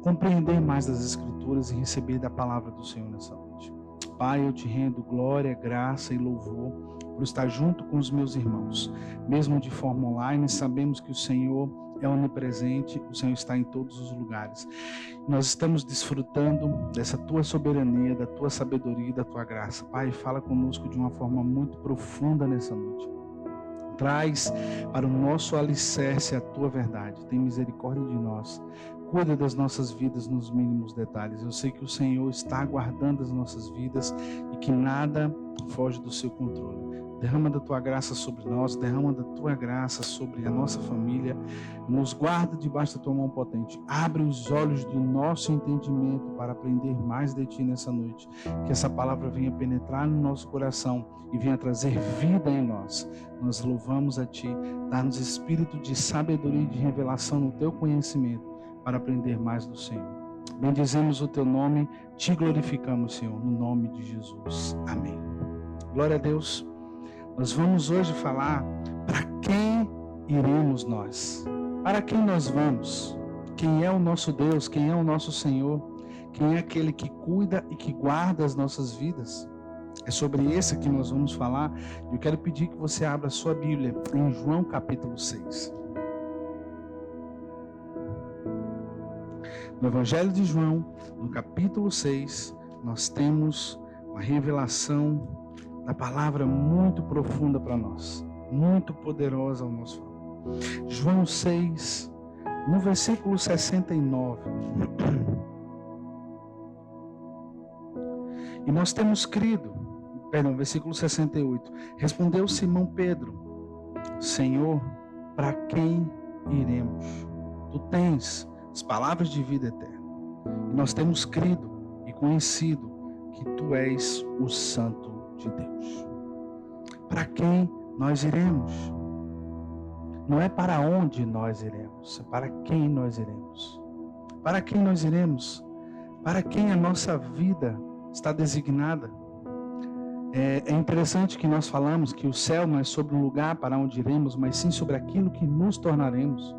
compreender mais das Escrituras e receber da palavra do Senhor nessa noite. Pai, eu te rendo glória, graça e louvor por estar junto com os meus irmãos. Mesmo de forma online, sabemos que o Senhor é onipresente, o Senhor está em todos os lugares. Nós estamos desfrutando dessa tua soberania, da tua sabedoria e da tua graça. Pai, fala conosco de uma forma muito profunda nessa noite. Traz para o nosso alicerce a tua verdade. Tem misericórdia de nós. Cuida das nossas vidas nos mínimos detalhes. Eu sei que o Senhor está guardando as nossas vidas e que nada foge do seu controle. Derrama da tua graça sobre nós, derrama da tua graça sobre a nossa família, nos guarda debaixo da tua mão potente. Abre os olhos do nosso entendimento para aprender mais de ti nessa noite. Que essa palavra venha penetrar no nosso coração e venha trazer vida em nós. Nós louvamos a ti, dá-nos espírito de sabedoria e de revelação no teu conhecimento para aprender mais do Senhor. Bendizemos o teu nome, te glorificamos, Senhor, no nome de Jesus. Amém. Glória a Deus. Nós vamos hoje falar para quem iremos nós, para quem nós vamos, quem é o nosso Deus, quem é o nosso Senhor, quem é aquele que cuida e que guarda as nossas vidas. É sobre esse que nós vamos falar. Eu quero pedir que você abra a sua Bíblia em João capítulo 6. No Evangelho de João, no capítulo 6, nós temos uma revelação da palavra muito profunda para nós, muito poderosa ao nosso favor. João 6, no versículo 69. E nós temos crido, versículo 68. Respondeu Simão Pedro: Senhor, para quem iremos? Tu tens as palavras de vida eterna. E nós temos crido e conhecido que tu és o Santo de Deus. Para quem nós iremos? Não é para onde nós iremos, é para quem nós iremos. Para quem nós iremos? Para quem a nossa vida está designada? É interessante que nós falamos que o céu não é sobre um lugar para onde iremos, mas sim sobre aquilo que nos tornaremos.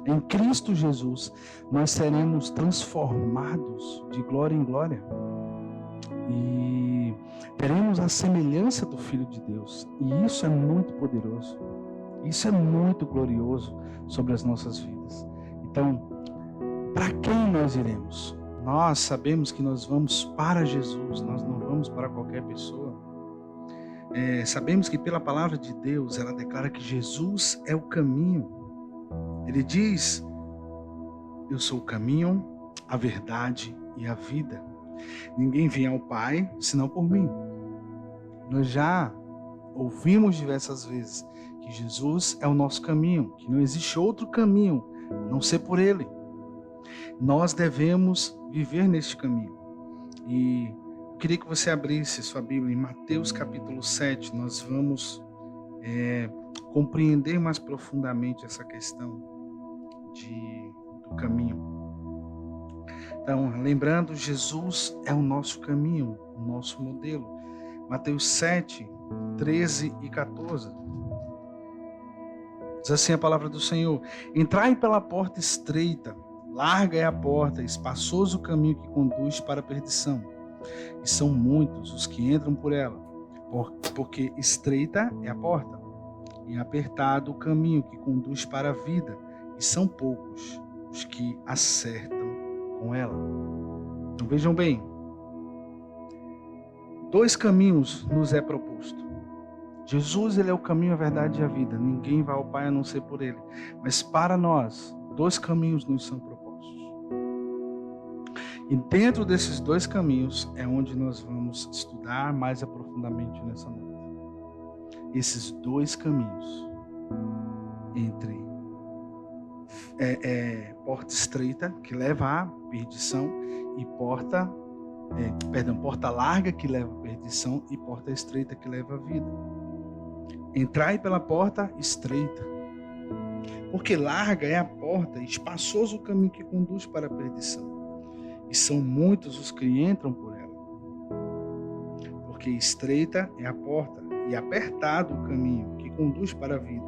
Em Cristo Jesus, nós seremos transformados de glória em glória. E teremos a semelhança do Filho de Deus. E isso é muito poderoso. Isso é muito glorioso sobre as nossas vidas. Então, para quem nós iremos? Nós sabemos que nós vamos para Jesus, nós não vamos para qualquer pessoa. Sabemos que pela palavra de Deus, ela declara que Jesus é o caminho. Ele diz: eu sou o caminho, a verdade e a vida. Ninguém vem ao Pai senão por mim. Nós já ouvimos diversas vezes que Jesus é o nosso caminho, que não existe outro caminho a não ser por Ele. Nós devemos viver neste caminho. E eu queria que você abrisse sua Bíblia em Mateus capítulo 7. Nós vamos compreender mais profundamente essa questão do caminho. Então, lembrando, Jesus é o nosso caminho, o nosso modelo. Mateus 7, 13 e 14. Diz assim a palavra do Senhor: entrai pela porta estreita, larga é a porta, espaçoso o caminho que conduz para a perdição, e são muitos os que entram por ela, porque estreita é a porta, e apertado o caminho que conduz para a vida, e são poucos os que acertam com ela. Então vejam bem, 2 caminhos nos é proposto. Jesus, ele é o caminho, a verdade e a vida. Ninguém vai ao Pai a não ser por ele. Mas para nós, 2 caminhos nos são propostos. E dentro desses 2 caminhos é onde nós vamos estudar mais aprofundadamente nessa noite. Esses 2 caminhos entre porta estreita, que leva à perdição, e porta larga, que leva à perdição, e porta estreita, que leva à vida. Entrai pela porta estreita, porque larga é a porta, e espaçoso o caminho que conduz para a perdição, e são muitos os que entram por ela. Porque estreita é a porta, e apertado o caminho que conduz para a vida,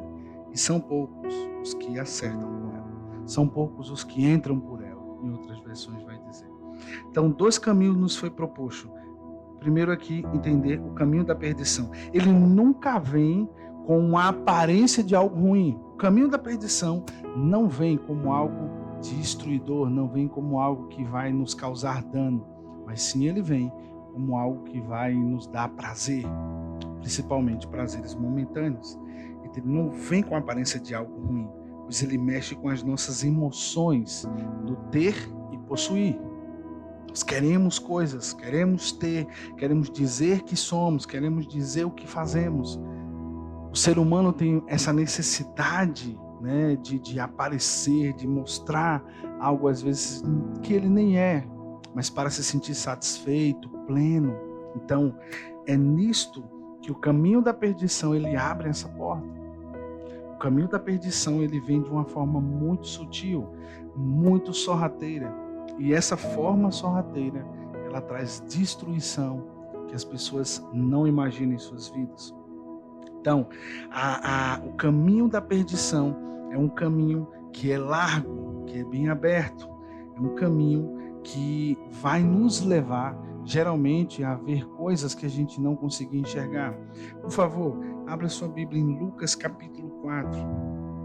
e são poucos os que acertam com ela. São poucos os que entram por ela, em outras versões vai dizer. Então, 2 caminhos nos foi proposto. Primeiro aqui, entender o caminho da perdição. Ele nunca vem com a aparência de algo ruim. O caminho da perdição não vem como algo destruidor, não vem como algo que vai nos causar dano, mas sim ele vem como algo que vai nos dar prazer, principalmente prazeres momentâneos. Ele não vem com a aparência de algo ruim, pois ele mexe com as nossas emoções do ter e possuir. Nós queremos coisas, queremos ter, queremos dizer que somos, queremos dizer o que fazemos. O ser humano tem essa necessidade, né, de aparecer, de mostrar algo às vezes que ele nem é, mas para se sentir satisfeito, pleno. Então, é nisto que o caminho da perdição ele abre essa porta. O caminho da perdição ele vem de uma forma muito sutil, muito sorrateira. E essa forma sorrateira, ela traz destruição que as pessoas não imaginam em suas vidas. Então, o caminho da perdição é um caminho que é largo, que é bem aberto. É um caminho que vai nos levar, geralmente, a ver coisas que a gente não conseguia enxergar. Por favor, abra sua Bíblia em Lucas capítulo 4.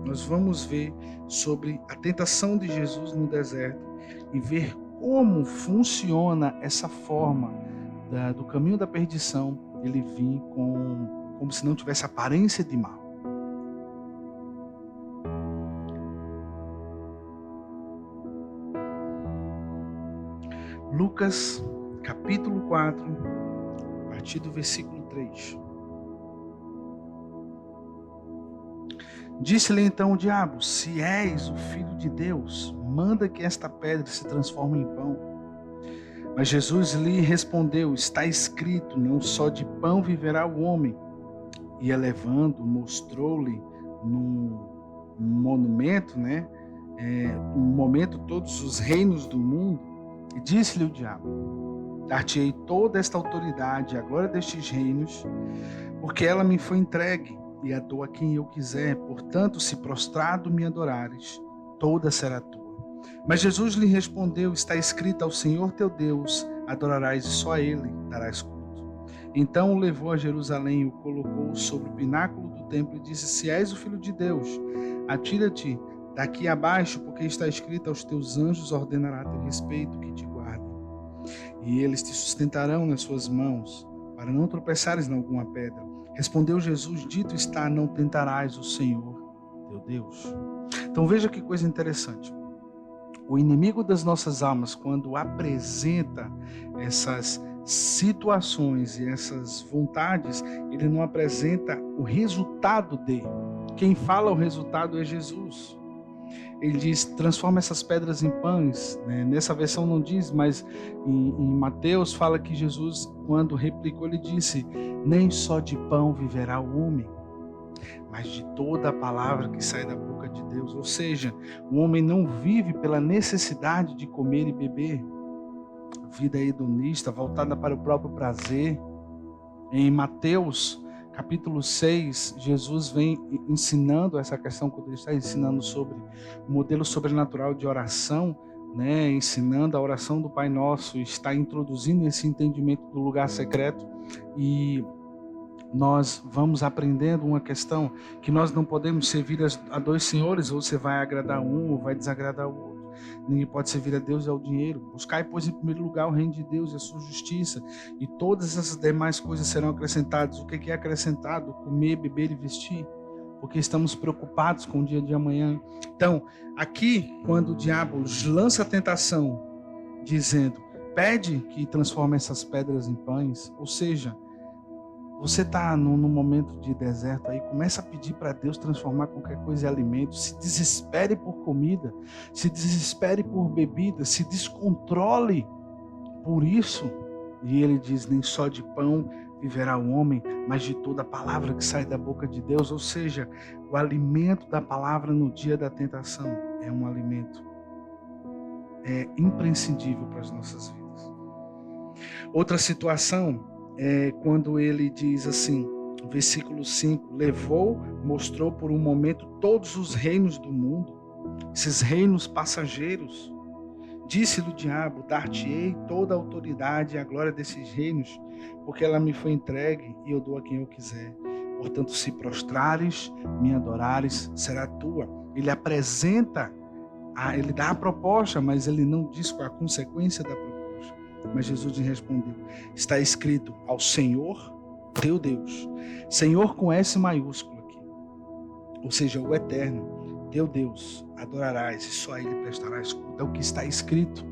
Nós vamos ver sobre a tentação de Jesus no deserto e ver como funciona essa forma do caminho da perdição, ele vir como se não tivesse aparência de mal. Lucas capítulo 4, a partir do versículo 3. Disse-lhe então o diabo: se és o Filho de Deus, manda que esta pedra se transforme em pão. Mas Jesus lhe respondeu: está escrito, não só de pão viverá o homem. E elevando, mostrou-lhe num monumento, um momento, todos os reinos do mundo. E disse-lhe o diabo: Dar-te-ei toda esta autoridade e a glória destes reinos, porque ela me foi entregue, e a dou a quem eu quiser. Portanto, se prostrado me adorares, toda será tua. Mas Jesus lhe respondeu: está escrito: ao Senhor teu Deus adorarás, e só a ele darás culto. Então o levou a Jerusalém e o colocou sobre o pináculo do templo e disse: se és o Filho de Deus, atira-te daqui abaixo, porque está escrito: aos teus anjos ordenará a teu respeito que te guardem, e eles te sustentarão nas suas mãos, para não tropeçares em alguma pedra. Respondeu Jesus: dito está, não tentarás o Senhor teu Deus. Então veja que coisa interessante. O inimigo das nossas almas, quando apresenta essas situações e essas vontades, ele não apresenta o resultado de. Quem fala o resultado é Jesus. Ele diz: transforma essas pedras em pães. Nessa versão não diz, mas em Mateus fala que Jesus, quando replicou, ele disse: nem só de pão viverá o homem, mas de toda a palavra que sai da boca de Deus. Ou seja, o homem não vive pela necessidade de comer e beber. Vida hedonista, voltada para o próprio prazer. Em Mateus capítulo 6, Jesus vem ensinando essa questão, quando ele está ensinando sobre o modelo sobrenatural de oração, ensinando a oração do Pai Nosso, está introduzindo esse entendimento do lugar secreto, e nós vamos aprendendo uma questão, que nós não podemos servir a dois senhores, ou você vai agradar um ou vai desagradar o outro. Ninguém pode servir a Deus e ao dinheiro. Buscai, pois, em primeiro lugar o reino de Deus e a sua justiça, e todas essas demais coisas serão acrescentadas. O que é acrescentado? Comer, beber e vestir, porque estamos preocupados com o dia de amanhã. Então, aqui, quando o diabo lança a tentação, dizendo: pede que transforme essas pedras em pães, ou seja, você está num momento de deserto aí, começa a pedir para Deus transformar qualquer coisa em alimento, se desespere por comida, se desespere por bebida, se descontrole por isso. E ele diz: nem só de pão viverá o homem, mas de toda a palavra que sai da boca de Deus. Ou seja, o alimento da palavra no dia da tentação é um alimento imprescindível para as nossas vidas. Outra situação é quando ele diz assim, versículo 5: mostrou por um momento todos os reinos do mundo, esses reinos passageiros. Disse-lhe o diabo: dar-te-ei toda a autoridade e a glória desses reinos, porque ela me foi entregue e eu dou a quem eu quiser. Portanto, se prostrares, me adorares, será tua. Ele apresenta, ele dá a proposta, mas ele não diz qual é a consequência da proposta. Mas Jesus lhe respondeu: está escrito: ao Senhor teu Deus. Senhor com S maiúsculo aqui, ou seja, o eterno, teu Deus, adorarás, e só a ele prestarás culto. É o que está escrito.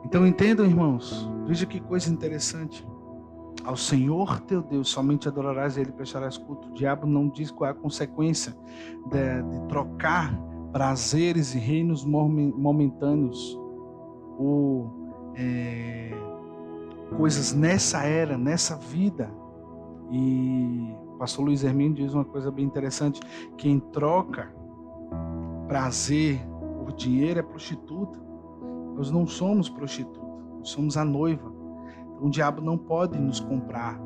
Então entendam, irmãos, veja que coisa interessante. Ao Senhor teu Deus somente adorarás e a ele prestarás culto. O diabo não diz qual é a consequência de trocar prazeres e reinos momentâneos, ou coisas nessa era, nessa vida. E o pastor Luiz Hermínio diz uma coisa bem interessante: quem troca prazer por dinheiro é prostituta. Nós não somos prostituta, nós somos a noiva. Então, o diabo não pode nos comprar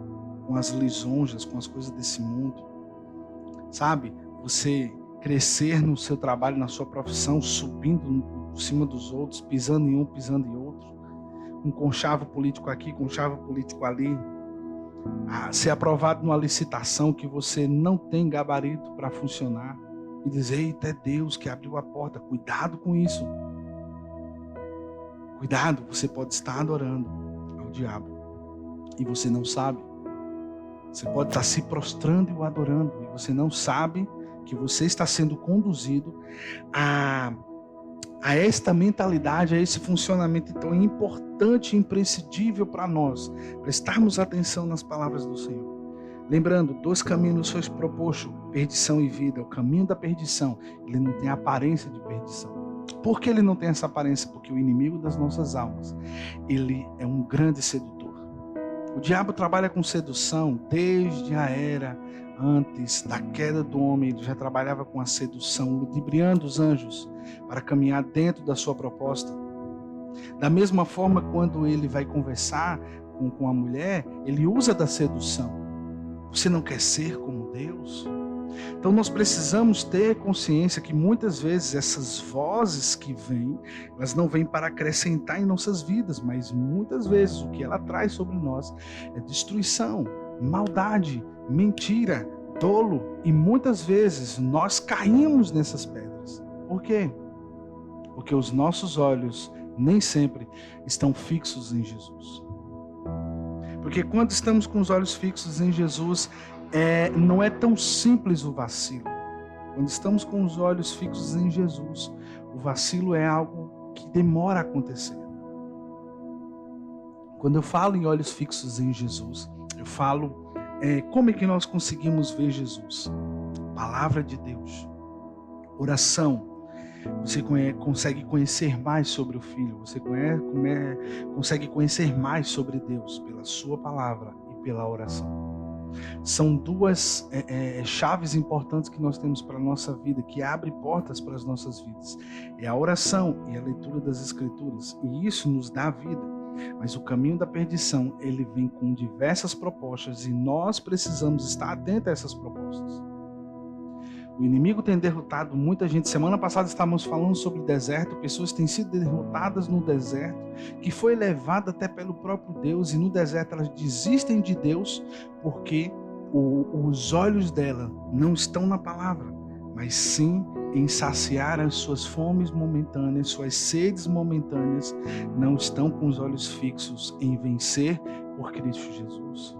com as lisonjas, com as coisas desse mundo. Sabe, você crescer no seu trabalho, na sua profissão, subindo por cima dos outros, pisando em um, pisando em outro, um conchavo político aqui, conchavo político ali, ser aprovado numa licitação que você não tem gabarito para funcionar, e dizer: eita, é Deus que abriu a porta. Cuidado com isso. Cuidado, você pode estar adorando ao diabo e você não sabe. Você pode estar se prostrando e o adorando, e você não sabe que você está sendo conduzido a esta mentalidade, a esse funcionamento tão importante e imprescindível para nós, prestarmos atenção nas palavras do Senhor. Lembrando, 2 caminhos foi proposto: perdição e vida. O caminho da perdição, ele não tem aparência de perdição. Por que ele não tem essa aparência? Porque o inimigo das nossas almas, ele é um grande sedutor. O diabo trabalha com sedução desde a era antes da queda do homem. Ele já trabalhava com a sedução, ludibriando os anjos para caminhar dentro da sua proposta. Da mesma forma, quando ele vai conversar com a mulher, ele usa da sedução. Você não quer ser como Deus? Então nós precisamos ter consciência que muitas vezes essas vozes que vêm, elas não vêm para acrescentar em nossas vidas, mas muitas vezes o que ela traz sobre nós é destruição, maldade, mentira, dolo, e muitas vezes nós caímos nessas pedras. Por quê? Porque os nossos olhos nem sempre estão fixos em Jesus. Porque quando estamos com os olhos fixos em Jesus, não é tão simples o vacilo. Quando estamos com os olhos fixos em Jesus, o vacilo é algo que demora a acontecer. Quando eu falo em olhos fixos em Jesus, eu falo como é que nós conseguimos ver Jesus? Palavra de Deus, oração. Você consegue conhecer mais sobre o Filho, você consegue conhecer mais sobre Deus pela sua palavra e pela oração. São duas chaves importantes que nós temos para a nossa vida, que abrem portas para as nossas vidas. É a oração e a leitura das Escrituras, e isso nos dá vida. Mas o caminho da perdição, ele vem com diversas propostas, e nós precisamos estar atentos a essas propostas. O inimigo tem derrotado muita gente. Semana passada estávamos falando sobre o deserto. Pessoas têm sido derrotadas no deserto, que foi levada até pelo próprio Deus. E no deserto elas desistem de Deus porque os olhos dela não estão na palavra, mas sim em saciar as suas fomes momentâneas, suas sedes momentâneas. Não estão com os olhos fixos em vencer por Cristo Jesus.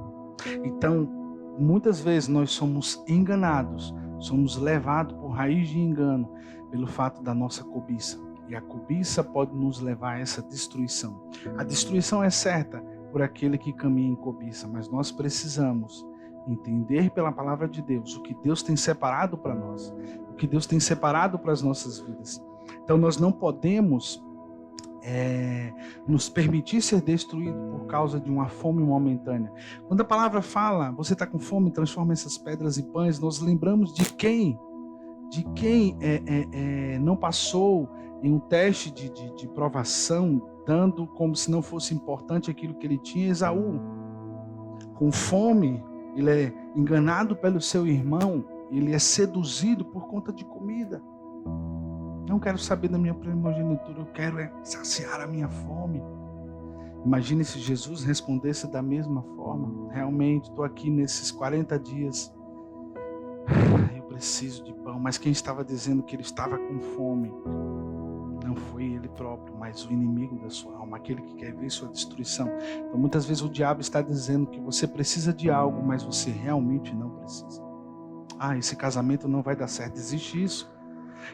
Então, muitas vezes nós somos enganados, somos levados por raiz de engano pelo fato da nossa cobiça. E a cobiça pode nos levar a essa destruição. A destruição é certa por aquele que caminha em cobiça, mas nós precisamos entender pela palavra de Deus o que Deus tem separado para nós, o que Deus tem separado para as nossas vidas. Então nós não podemos nos permitir ser destruído por causa de uma fome momentânea. Quando a palavra fala, você está com fome, transforma essas pedras em pães, nós lembramos de quem não passou em um teste de provação, dando como se não fosse importante aquilo que ele tinha. Esaú, com fome, ele é enganado pelo seu irmão, ele é seduzido por conta de comida. Não quero saber da minha primogenitura, eu quero saciar a minha fome. Imagine se Jesus respondesse da mesma forma. Realmente, estou aqui nesses 40 dias, eu preciso de pão. Mas quem estava dizendo que ele estava com fome não foi ele próprio, mas o inimigo da sua alma, aquele que quer ver sua destruição. Então muitas vezes o diabo está dizendo que você precisa de algo, mas você realmente não precisa. Esse casamento não vai dar certo. Existe isso?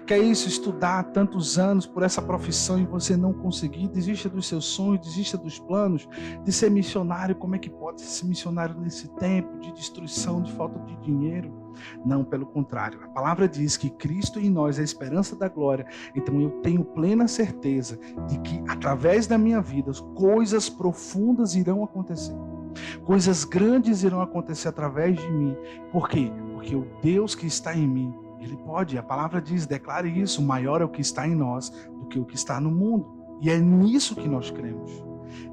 Que é isso, estudar tantos anos por essa profissão e você não conseguir? Desista dos seus sonhos, desista dos planos de ser missionário. Como é que pode ser missionário nesse tempo de destruição, de falta de dinheiro? Não, pelo contrário, a palavra diz que Cristo em nós é a esperança da glória. Então eu tenho plena certeza de que através da minha vida coisas profundas irão acontecer, coisas grandes irão acontecer através de mim. Por quê? Porque o Deus que está em mim, Ele pode, a palavra diz, declare isso, maior é o que está em nós do que o que está no mundo. E é nisso que nós cremos.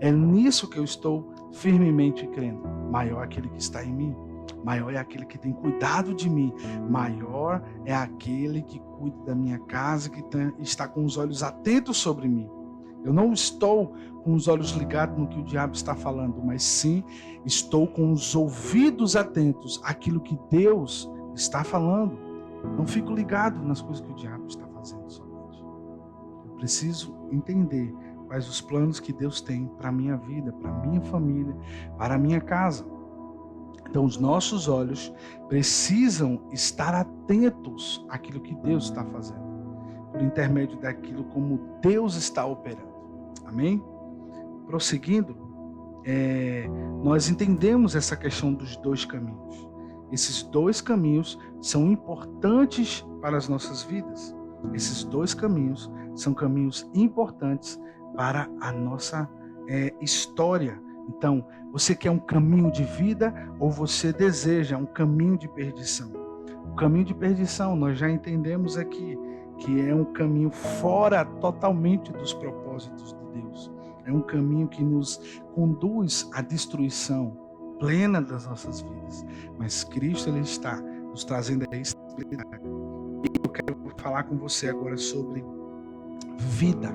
É nisso que eu estou firmemente crendo. Maior é aquele que está em mim. Maior é aquele que tem cuidado de mim. Maior é aquele que cuida da minha casa, que está com os olhos atentos sobre mim. Eu não estou com os olhos ligados no que o diabo está falando, mas sim estou com os ouvidos atentos àquilo que Deus está falando. Não fico ligado nas coisas que o diabo está fazendo somente. Eu preciso entender quais os planos que Deus tem para a minha vida, para a minha família, para a minha casa. Então os nossos olhos precisam estar atentos àquilo que Deus está fazendo, por intermédio daquilo como Deus está operando. Amém? Prosseguindo, nós entendemos essa questão dos dois caminhos. Esses dois caminhos são importantes para as nossas vidas. Esses dois caminhos são caminhos importantes para a nossa história. Então, você quer um caminho de vida ou você deseja um caminho de perdição? O caminho de perdição, nós já entendemos aqui, que é um caminho fora totalmente dos propósitos de Deus. É um caminho que nos conduz à destruição plena das nossas vidas. Mas Cristo, ele está nos trazendo a estabilidade. E eu quero falar com você agora sobre vida.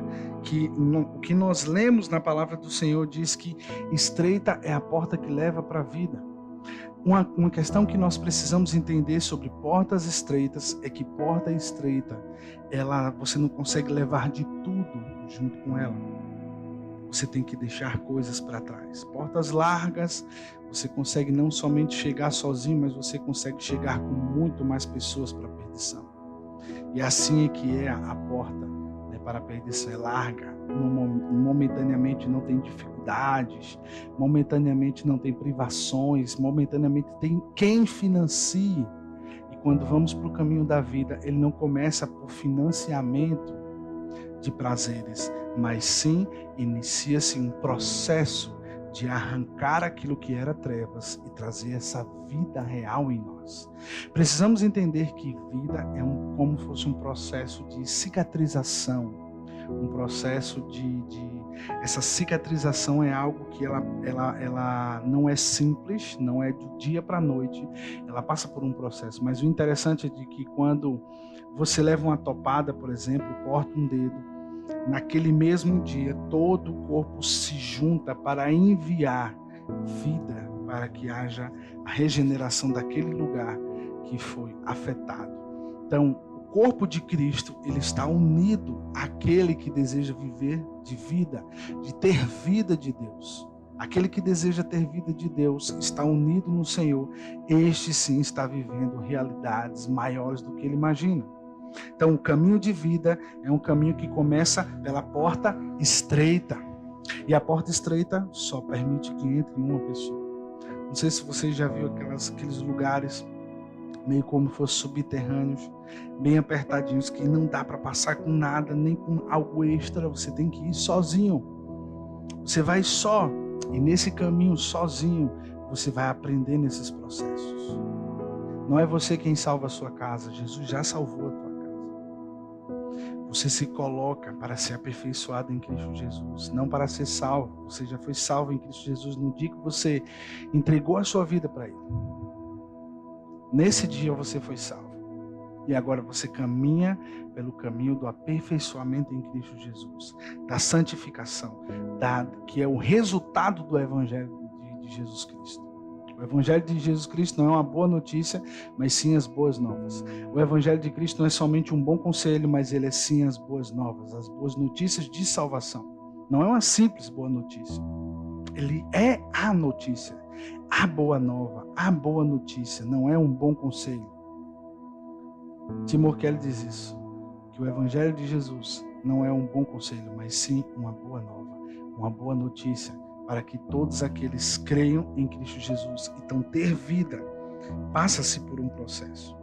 O que nós lemos na palavra do Senhor diz que estreita é a porta que leva para a vida. Uma questão que nós precisamos entender sobre portas estreitas é que porta estreita, você não consegue levar de tudo junto com ela. Você tem que deixar coisas para trás. Portas largas, você consegue não somente chegar sozinho, mas você consegue chegar com muito mais pessoas para a perdição. E assim é que é a porta, né, para a perdição. É larga, momentaneamente não tem dificuldades, momentaneamente não tem privações, momentaneamente tem quem financie. E quando vamos para o caminho da vida, ele não começa por financiamento de prazeres, mas sim inicia-se um processo de arrancar aquilo que era trevas e trazer essa vida real em nós. Precisamos entender que vida é como se fosse um processo de cicatrização, um processo essa cicatrização é algo que ela não é simples, não é do dia para a noite, ela passa por um processo. Mas o interessante é de que quando você leva uma topada, por exemplo, corta um dedo, naquele mesmo dia todo o corpo se junta para enviar vida, para que haja a regeneração daquele lugar que foi afetado. Então, o corpo de Cristo, ele está unido àquele que deseja viver de vida, de ter vida de Deus. Aquele que deseja ter vida de Deus está unido no Senhor. Este sim está vivendo realidades maiores do que ele imagina. Então, o caminho de vida é um caminho que começa pela porta estreita. E a porta estreita só permite que entre uma pessoa. Não sei se você já viu aqueles lugares meio como se fossem subterrâneos, bem apertadinhos, que não dá para passar com nada, nem com algo extra. Você tem que ir sozinho. Você vai só. E nesse caminho sozinho, você vai aprender nesses processos. Não é você quem salva a sua casa. Jesus já salvou a tua casa. Você se coloca para ser aperfeiçoado em Cristo Jesus, não para ser salvo. Você já foi salvo em Cristo Jesus no dia que você entregou a sua vida para Ele. Nesse dia você foi salvo. E agora você caminha pelo caminho do aperfeiçoamento em Cristo Jesus, da santificação, que é o resultado do Evangelho de Jesus Cristo. O Evangelho de Jesus Cristo não é uma boa notícia, mas sim as boas novas. O Evangelho de Cristo não é somente um bom conselho, mas ele é sim as boas novas, as boas notícias de salvação. Não é uma simples boa notícia. Ele é a notícia, a boa nova, a boa notícia, não é um bom conselho. Timor Kelly diz isso, que o Evangelho de Jesus não é um bom conselho, mas sim uma boa nova, uma boa notícia, para que todos aqueles creiam em Cristo Jesus. Então, ter vida passa-se por um processo.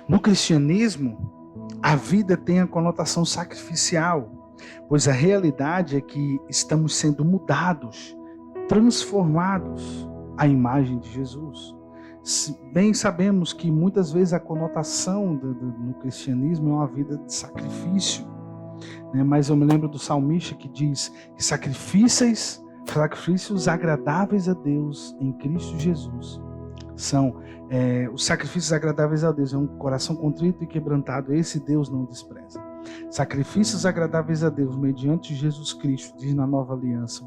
No cristianismo, a vida tem a conotação sacrificial, pois a realidade é que estamos sendo mudados, transformados à imagem de Jesus. Bem sabemos que muitas vezes a conotação no cristianismo é uma vida de sacrifício, né? Mas eu me lembro do salmista que diz que sacrifícios agradáveis a Deus em Cristo Jesus são os sacrifícios agradáveis a Deus, é um coração contrito e quebrantado, esse Deus não despreza. Sacrifícios agradáveis a Deus mediante Jesus Cristo, diz na Nova Aliança,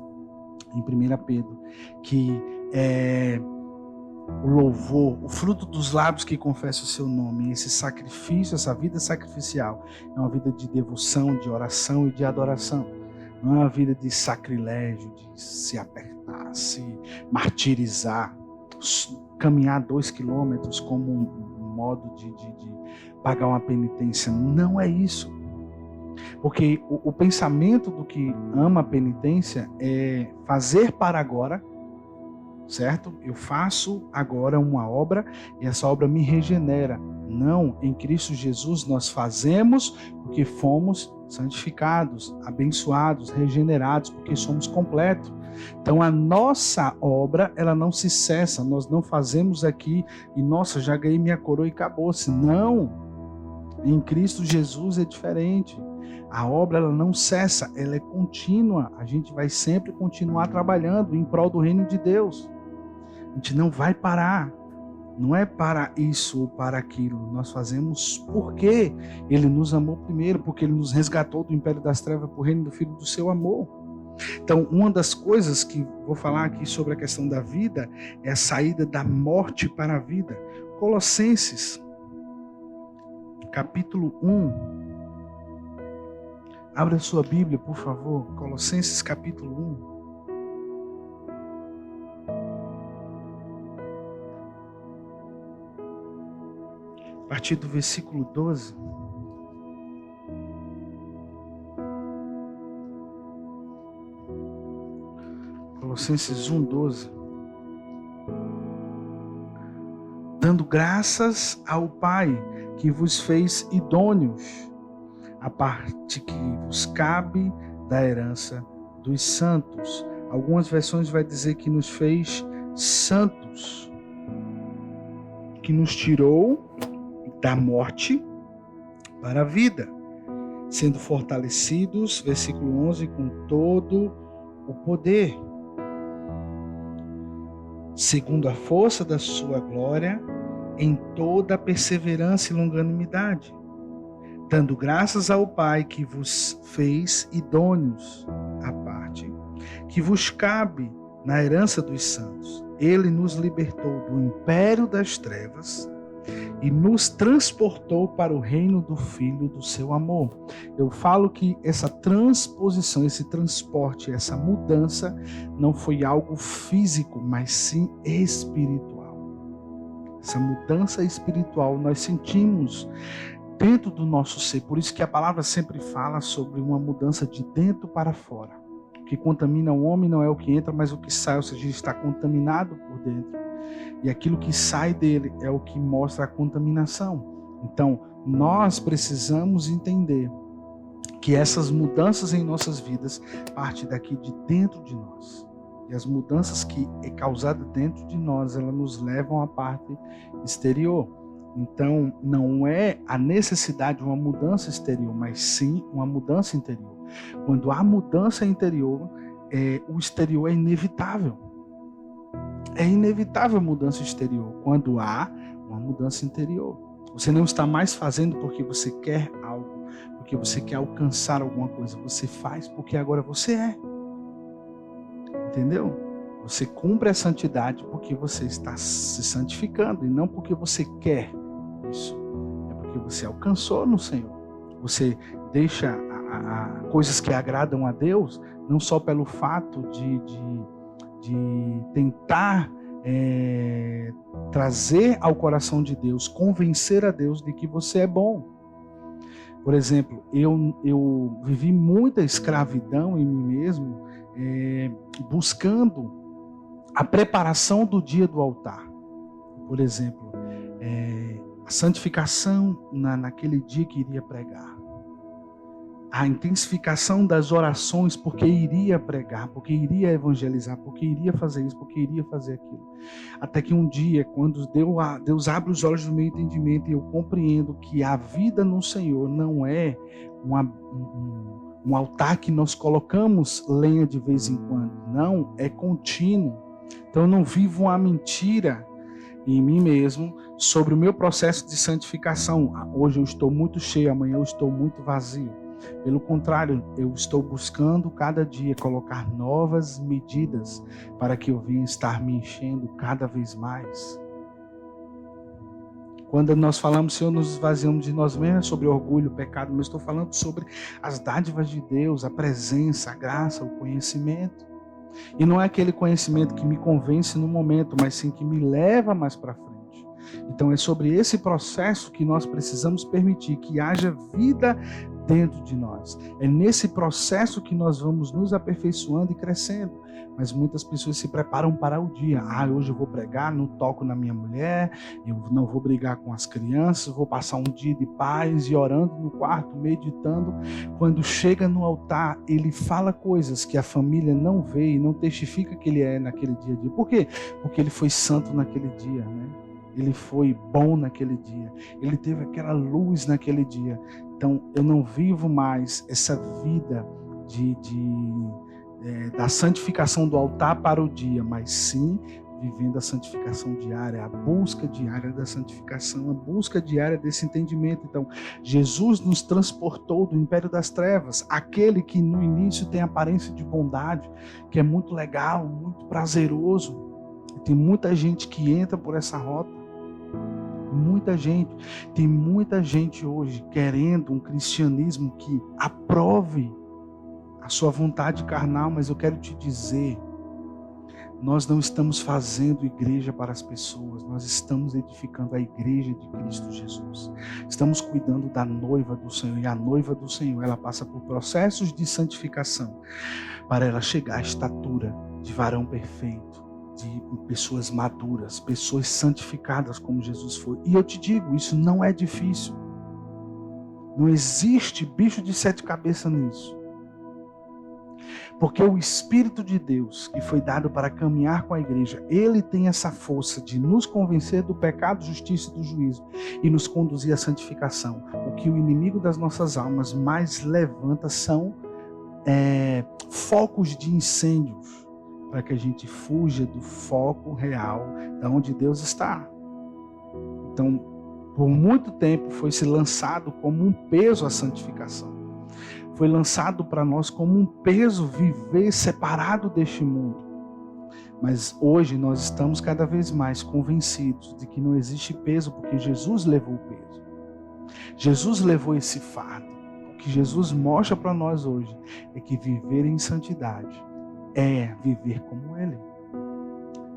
em 1 Pedro, que o louvor, o fruto dos lábios que confessa o seu nome, esse sacrifício, essa vida sacrificial, é uma vida de devoção, de oração e de adoração. Não é uma vida de sacrilégio, de se apertar, se martirizar, caminhar 2 quilômetros como um modo de pagar uma penitência. Não é isso. Porque o pensamento do que ama a penitência é fazer para agora, certo? Eu faço agora uma obra e essa obra me regenera. Não, em Cristo Jesus nós fazemos porque fomos santificados, abençoados, regenerados, porque somos completos. Então a nossa obra, ela não se cessa, nós não fazemos aqui e nossa, já ganhei minha coroa e acabou-se. Não, Em Cristo Jesus é diferente. A obra ela não cessa, ela é contínua. A gente vai sempre continuar trabalhando em prol do reino de Deus. A gente não vai parar. Não é para isso ou para aquilo. Nós fazemos porque Ele nos amou primeiro, porque Ele nos resgatou do império das trevas para o reino do Filho do seu amor. Então, uma das coisas que vou falar aqui sobre a questão da vida é a saída da morte para a vida. Colossenses, capítulo 1. Abra a sua Bíblia, por favor. Colossenses, capítulo 1. A partir do versículo 12. Colossenses 1:12. Dando graças ao Pai que vos fez idôneos, a parte que vos cabe da herança dos santos. Algumas versões vai dizer que nos fez santos, que nos tirou da morte para a vida, sendo fortalecidos, versículo 11, com todo o poder, segundo a força da sua glória, em toda a perseverança e longanimidade, dando graças ao Pai que vos fez idôneos à parte, que vos cabe na herança dos santos. Ele nos libertou do império das trevas e nos transportou para o reino do Filho do seu amor. Eu falo que essa transposição, esse transporte, essa mudança não foi algo físico, mas sim espiritual. Essa mudança espiritual nós sentimos dentro do nosso ser. Por isso que a palavra sempre fala sobre uma mudança de dentro para fora. O que contamina o homem não é o que entra, mas o que sai, ou seja, ele está contaminado por dentro. E aquilo que sai dele é o que mostra a contaminação. Então, nós precisamos entender que essas mudanças em nossas vidas partem daqui de dentro de nós. E as mudanças que é causada dentro de nós, elas nos levam à parte exterior. Então, não é a necessidade de uma mudança exterior, mas sim uma mudança interior. Quando há mudança interior, o exterior é inevitável. É inevitável a mudança exterior quando há uma mudança interior. Você não está mais fazendo porque você quer algo, porque você quer alcançar alguma coisa. Você faz porque agora você é. Entendeu? Você cumpre a santidade porque você está se santificando e não porque você quer isso. É porque você alcançou no Senhor. Você deixa coisas que agradam a Deus, não só pelo fato de tentar trazer ao coração de Deus, convencer a Deus de que você é bom. Por exemplo, eu vivi muita escravidão em mim mesmo, buscando a preparação do dia do altar. Por exemplo, a santificação naquele dia que iria pregar. A intensificação das orações porque iria pregar, porque iria evangelizar, porque iria fazer isso, porque iria fazer aquilo. Até que um dia, quando Deus abre os olhos do meu entendimento e eu compreendo que a vida no Senhor não é um altar que nós colocamos lenha de vez em quando. Não, é contínuo. Então eu não vivo uma mentira em mim mesmo sobre o meu processo de santificação. Hoje eu estou muito cheio, amanhã eu estou muito vazio. Pelo contrário, eu estou buscando cada dia colocar novas medidas para que eu venha estar me enchendo cada vez mais. Quando nós falamos, Senhor, nos esvaziamos de nós mesmos, sobre orgulho, pecado, mas eu estou falando sobre as dádivas de Deus, a presença, a graça, o conhecimento. E não é aquele conhecimento que me convence no momento, mas sim que me leva mais para frente. Então é sobre esse processo que nós precisamos permitir que haja vida dentro de nós. É nesse processo que nós vamos nos aperfeiçoando e crescendo. Mas muitas pessoas se preparam para o dia. Hoje eu vou pregar, não toco na minha mulher, eu não vou brigar com as crianças, vou passar um dia de paz e orando no quarto, meditando. Quando chega no altar, ele fala coisas que a família não vê e não testifica que ele é naquele dia a dia. Por quê? Porque ele foi santo naquele dia, né? ele foi bom naquele dia, ele teve aquela luz naquele dia. Então eu não vivo mais essa vida da santificação do altar para o dia, mas sim vivendo a santificação diária, a busca diária da santificação, a busca diária desse entendimento. Então, Jesus nos transportou do império das trevas, aquele que no início tem aparência de bondade, que é muito legal, muito prazeroso. Tem muita gente que entra por essa rota, tem muita gente hoje querendo um cristianismo que aprove a sua vontade carnal, mas eu quero te dizer, nós não estamos fazendo igreja para as pessoas, nós estamos edificando a igreja de Cristo Jesus. Estamos cuidando da noiva do Senhor, e a noiva do Senhor, ela passa por processos de santificação para ela chegar à estatura de varão perfeito, de pessoas maduras, pessoas santificadas como Jesus foi. E eu te digo, isso não é difícil. Não existe bicho de 7 cabeças nisso. Porque o Espírito de Deus, que foi dado para caminhar com a igreja, ele tem essa força de nos convencer do pecado, justiça e do juízo e nos conduzir à santificação. O que o inimigo das nossas almas mais levanta são focos de incêndios, para que a gente fuja do foco real de onde Deus está. Então, por muito tempo foi se lançado como um peso a santificação. Foi lançado para nós como um peso viver separado deste mundo. Mas hoje nós estamos cada vez mais convencidos de que não existe peso, porque Jesus levou o peso. Jesus levou esse fardo. O que Jesus mostra para nós hoje é que viver em santidade é viver como Ele.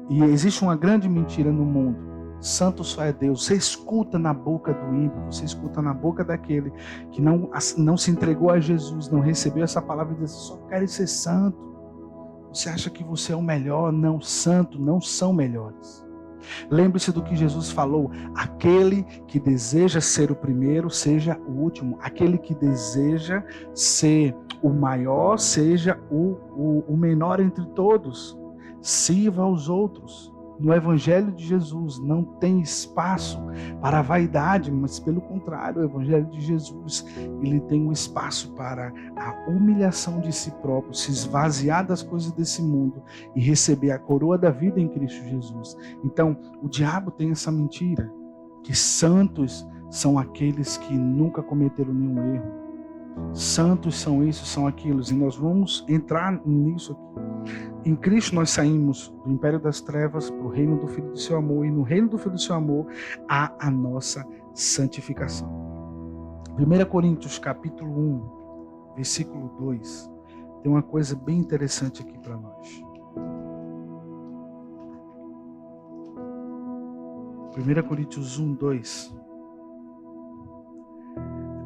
E existe uma grande mentira no mundo. Santo só é Deus. Você escuta na boca do ímpio, você escuta na boca daquele que não se entregou a Jesus, não recebeu essa palavra e diz: só quero ser santo. Você acha que você é o melhor? Não, santo não são melhores. Lembre-se do que Jesus falou: aquele que deseja ser o primeiro, seja o último. Aquele que deseja ser o maior, seja o menor entre todos. Sirva aos outros. No Evangelho de Jesus não tem espaço para a vaidade, mas pelo contrário, o Evangelho de Jesus, ele tem um espaço para a humilhação de si próprio, se esvaziar das coisas desse mundo e receber a coroa da vida em Cristo Jesus. Então, o diabo tem essa mentira, que santos são aqueles que nunca cometeram nenhum erro. Santos são isso, são aquilo, e nós vamos entrar nisso aqui. Em Cristo nós saímos do império das trevas para o reino do Filho do seu amor, e no reino do Filho do seu amor há a nossa santificação. 1 Coríntios capítulo 1, versículo 2, tem uma coisa bem interessante aqui para nós. 1 Coríntios 1, 2.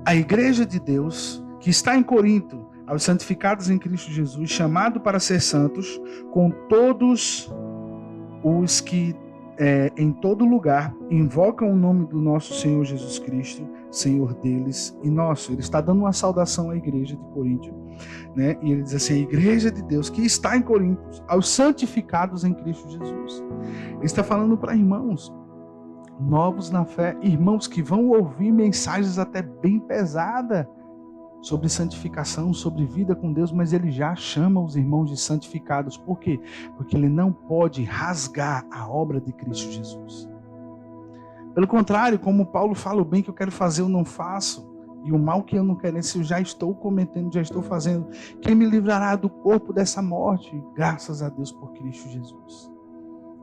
A igreja de Deus, que está em Corinto, aos santificados em Cristo Jesus, chamado para ser santos, com todos os que em todo lugar invocam o nome do nosso Senhor Jesus Cristo, Senhor deles e nosso. Ele está dando uma saudação à igreja de Corinto, né? E ele diz assim: a igreja de Deus que está em Corinto, aos santificados em Cristo Jesus. Ele está falando para irmãos novos na fé, irmãos que vão ouvir mensagens até bem pesadas sobre santificação, sobre vida com Deus, mas ele já chama os irmãos de santificados. Por quê? Porque ele não pode rasgar a obra de Cristo Jesus. Pelo contrário, como Paulo fala: o bem que eu quero fazer eu não faço, e o mal que eu não quero, esse eu já estou cometendo, já estou fazendo. Quem me livrará do corpo dessa morte? Graças a Deus por Cristo Jesus.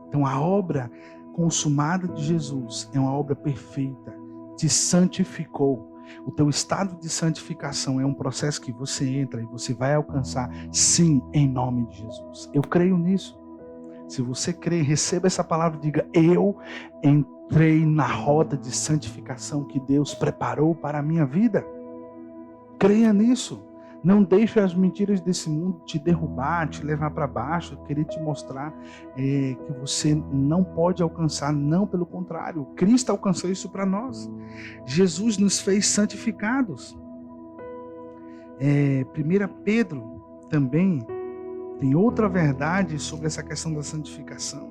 Então a obra consumada de Jesus é uma obra perfeita, te santificou. O teu estado de santificação é um processo que você entra e você vai alcançar, sim, em nome de Jesus. Eu creio nisso. Se você crê, receba essa palavra e diga: eu entrei na rota de santificação que Deus preparou para a minha vida. Creia nisso. Não deixe as mentiras desse mundo te derrubar, te levar para baixo, querer te mostrar que você não pode alcançar. Não, pelo contrário, Cristo alcançou isso para nós. Jesus nos fez santificados. 1 Pedro também tem outra verdade sobre essa questão da santificação.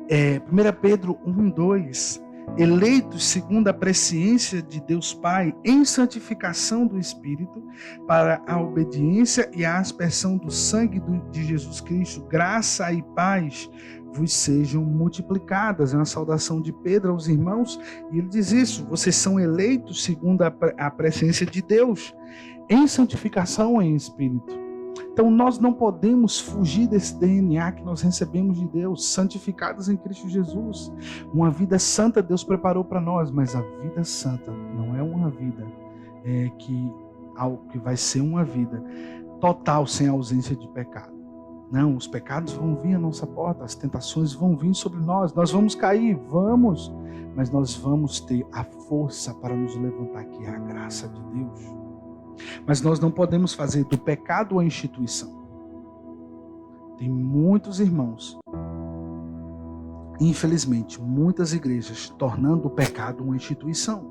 1 Pedro 1:2, eleitos segundo a presciência de Deus Pai, em santificação do Espírito, para a obediência e a aspersão do sangue de Jesus Cristo, graça e paz vos sejam multiplicadas. É uma saudação de Pedro aos irmãos, e ele diz isso: vocês são eleitos segundo a presciência de Deus, em santificação em Espírito. Então nós não podemos fugir desse DNA que nós recebemos de Deus, santificados em Cristo Jesus. Uma vida santa Deus preparou para nós, mas a vida santa não é uma vida que vai ser uma vida total, sem ausência de pecado. Não, os pecados vão vir à nossa porta, as tentações vão vir sobre nós vamos cair, mas nós vamos ter a força para nos levantar, que é a graça de Deus. Mas nós não podemos fazer do pecado uma instituição. Tem muitos irmãos, infelizmente, muitas igrejas, tornando o pecado uma instituição.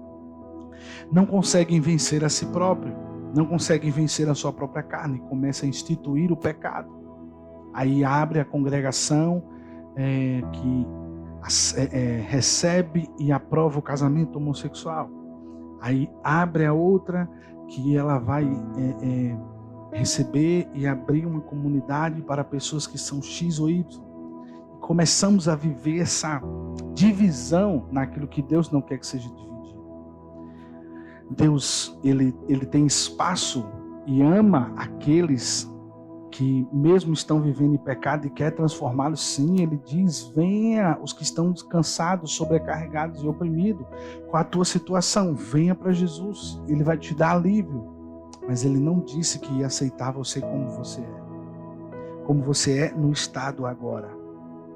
Não conseguem vencer a si próprio, não conseguem vencer a sua própria carne, começam a instituir o pecado. Aí abre a congregação que recebe e aprova o casamento homossexual. Aí abre a outra que ela vai receber e abrir uma comunidade para pessoas que são X ou Y. E começamos a viver essa divisão naquilo que Deus não quer que seja dividido. Deus, ele tem espaço e ama aqueles que mesmo estão vivendo em pecado e quer transformá-los. Sim, ele diz: venha os que estão cansados, sobrecarregados e oprimidos com a tua situação, venha para Jesus, ele vai te dar alívio. Mas ele não disse que ia aceitar você como você é no estado agora.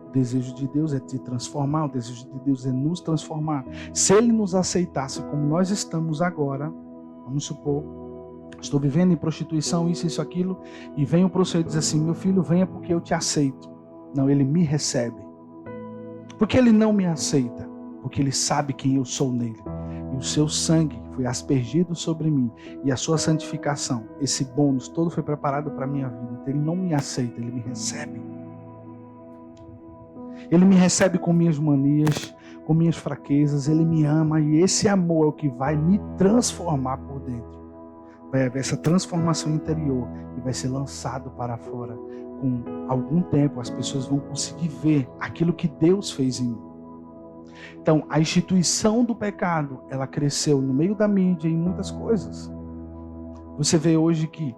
O desejo de Deus é te transformar, o desejo de Deus é nos transformar. Se ele nos aceitasse como nós estamos agora, vamos supor, estou vivendo em prostituição, isso, aquilo, e vem o professor e diz assim: meu filho, venha porque eu te aceito. Não, ele me recebe. Por que ele não me aceita? Porque ele sabe quem eu sou nele. E o seu sangue foi aspergido sobre mim, e a sua santificação, esse bônus todo foi preparado para a minha vida. Então ele não me aceita, ele me recebe. Ele me recebe com minhas manias, com minhas fraquezas, ele me ama, e esse amor é o que vai me transformar por dentro. Vai haver essa transformação interior e vai ser lançado para fora. Com algum tempo as pessoas vão conseguir ver aquilo que Deus fez em mim. Então a instituição do pecado, ela cresceu no meio da mídia, em muitas coisas. Você vê hoje que